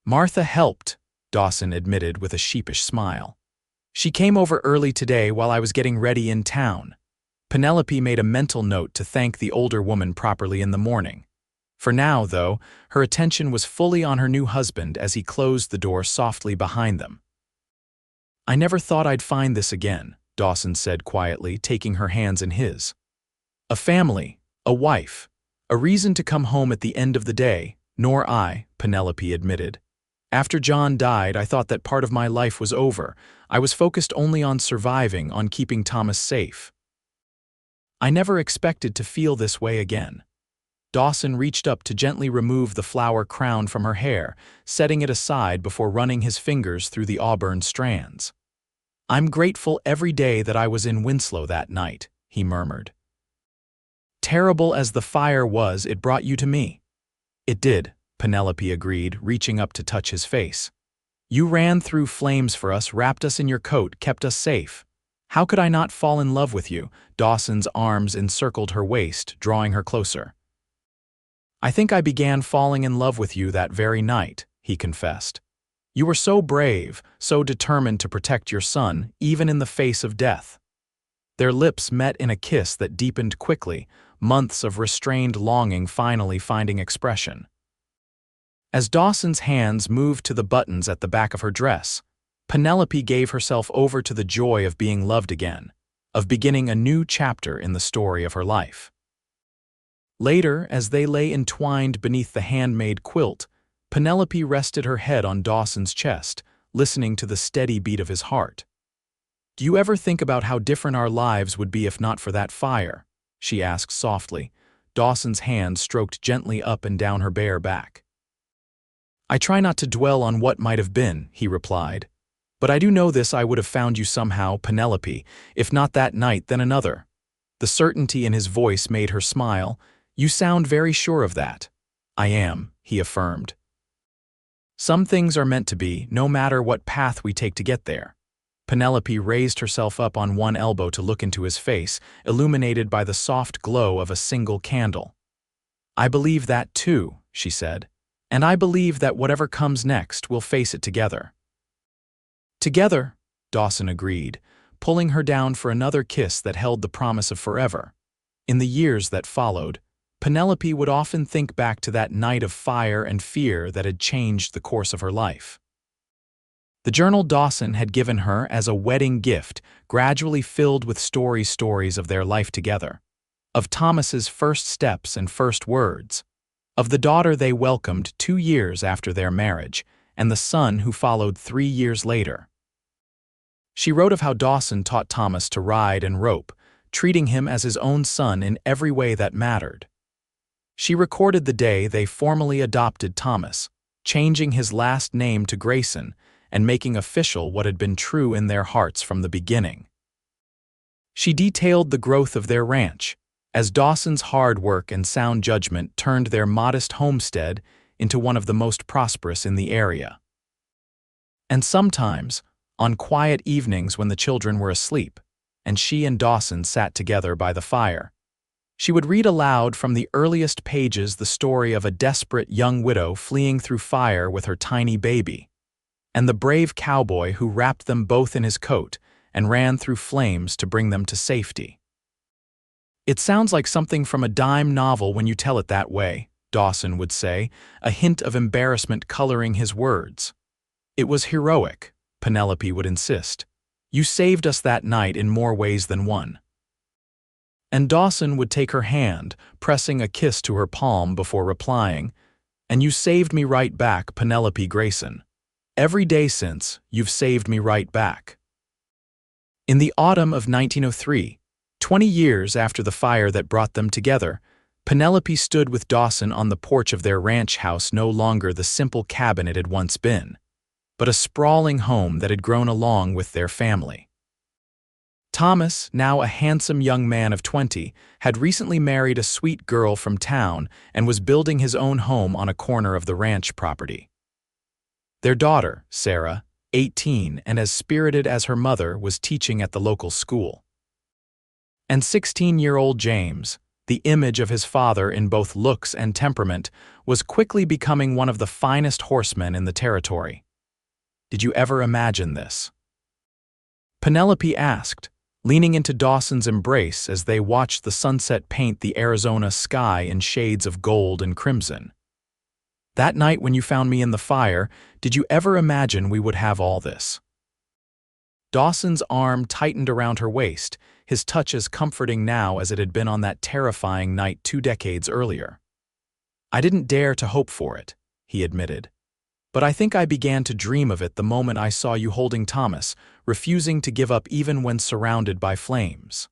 "Martha helped," Dawson admitted with a sheepish smile. "She came over early today while I was getting ready in town." Penelope made a mental note to thank the older woman properly in the morning. For now, though, her attention was fully on her new husband as he closed the door softly behind them. "I never thought I'd find this again," Dawson said quietly, taking her hands in his. "A family, a wife, a reason to come home at the end of the day." "Nor I," Penelope admitted. "After John died, I thought that part of my life was over. I was focused only on surviving, on keeping Thomas safe. I never expected to feel this way again." Dawson reached up to gently remove the flower crown from her hair, setting it aside before running his fingers through the auburn strands. "I'm grateful every day that I was in Winslow that night," he murmured. "Terrible as the fire was, it brought you to me." "It did," Penelope agreed, reaching up to touch his face. "You ran through flames for us, wrapped us in your coat, kept us safe. How could I not fall in love with you?" Dawson's arms encircled her waist, drawing her closer. "I think I began falling in love with you that very night," he confessed. "You were so brave, so determined to protect your son, even in the face of death." Their lips met in a kiss that deepened quickly, months of restrained longing finally finding expression. As Dawson's hands moved to the buttons at the back of her dress, Penelope gave herself over to the joy of being loved again. of beginning a new chapter in the story of her life. Later, as they lay entwined beneath the handmade quilt, Penelope rested her head on Dawson's chest, listening to the steady beat of his heart. "Do you ever think about how different our lives would be if not for that fire?" she asked softly. Dawson's hand stroked gently up and down her bare back. "I try not to dwell on what might have been," he replied. "But I do know this: I would have found you somehow, Penelope, if not that night, then another." The certainty in his voice made her smile. "You sound very sure of that." "I am," he affirmed. "Some things are meant to be, no matter what path we take to get there." Penelope raised herself up on one elbow to look into his face, illuminated by the soft glow of a single candle. "I believe that too," she said. "And I believe that whatever comes next, we'll face it together." "Together," Dawson agreed, pulling her down for another kiss that held the promise of forever. In the years that followed, Penelope would often think back to that night of fire and fear that had changed the course of her life. The journal Dawson had given her as a wedding gift gradually filled with stories of their life together, of Thomas's first steps and first words, of the daughter they welcomed 2 years after their marriage, and the son who followed 3 years later. She wrote of how Dawson taught Thomas to ride and rope, treating him as his own son in every way that mattered. She recorded the day they formally adopted Thomas, changing his last name to Grayson and making official what had been true in their hearts from the beginning. She detailed the growth of their ranch, as Dawson's hard work and sound judgment turned their modest homestead into one of the most prosperous in the area. And sometimes, on quiet evenings when the children were asleep, and she and Dawson sat together by the fire, she would read aloud from the earliest pages the story of a desperate young widow fleeing through fire with her tiny baby, and the brave cowboy who wrapped them both in his coat and ran through flames to bring them to safety. "It sounds like something from a dime novel when you tell it that way," Dawson would say, a hint of embarrassment coloring his words. "It was heroic," Penelope would insist. "You saved us that night in more ways than one." And Dawson would take her hand, pressing a kiss to her palm before replying, "And you saved me right back, Penelope Grayson. Every day since, you've saved me right back." In the autumn of 1903, 20 years after the fire that brought them together, Penelope stood with Dawson on the porch of their ranch house, no longer the simple cabin it had once been, but a sprawling home that had grown along with their family. Thomas, now a handsome young man of 20, had recently married a sweet girl from town and was building his own home on a corner of the ranch property. Their daughter, Sarah, 18 and as spirited as her mother, was teaching at the local school. And 16-year-old James, the image of his father in both looks and temperament, was quickly becoming one of the finest horsemen in the territory. "Did you ever imagine this?" Penelope asked, leaning into Dawson's embrace as they watched the sunset paint the Arizona sky in shades of gold and crimson. "That night when you found me in the fire, did you ever imagine we would have all this?" Dawson's arm tightened around her waist, his touch as comforting now as it had been on that terrifying night 2 decades earlier. "I didn't dare to hope for it," he admitted. "But I think I began to dream of it the moment I saw you holding Thomas, refusing to give up even when surrounded by flames."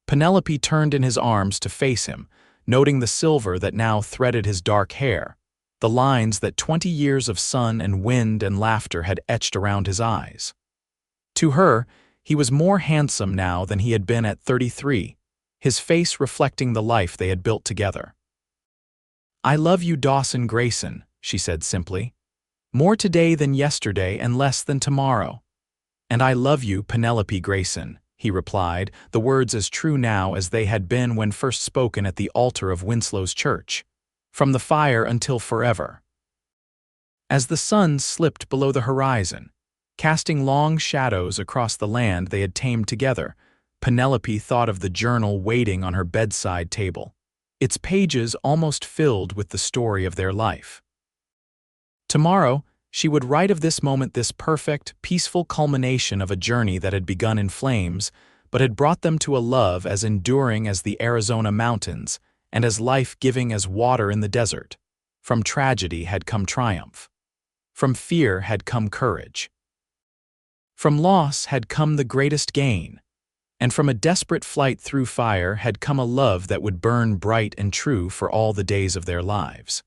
Penelope turned in his arms to face him, noting the silver that now threaded his dark hair, the lines that 20 years of sun and wind and laughter had etched around his eyes. To her, he was more handsome now than he had been at 33, his face reflecting the life they had built together. "I love you, Dawson Grayson," she said simply. "More today than yesterday and less than tomorrow." "And I love you, Penelope Grayson," he replied, the words as true now as they had been when first spoken at the altar of Winslow's church. "From the fire until forever." As the sun slipped below the horizon, casting long shadows across the land they had tamed together, Penelope thought of the journal waiting on her bedside table, its pages almost filled with the story of their life. Tomorrow, she would write of this moment, this perfect, peaceful culmination of a journey that had begun in flames, but had brought them to a love as enduring as the Arizona mountains and as life-giving as water in the desert. From tragedy had come triumph. From fear had come courage. From loss had come the greatest gain. And from a desperate flight through fire had come a love that would burn bright and true for all the days of their lives.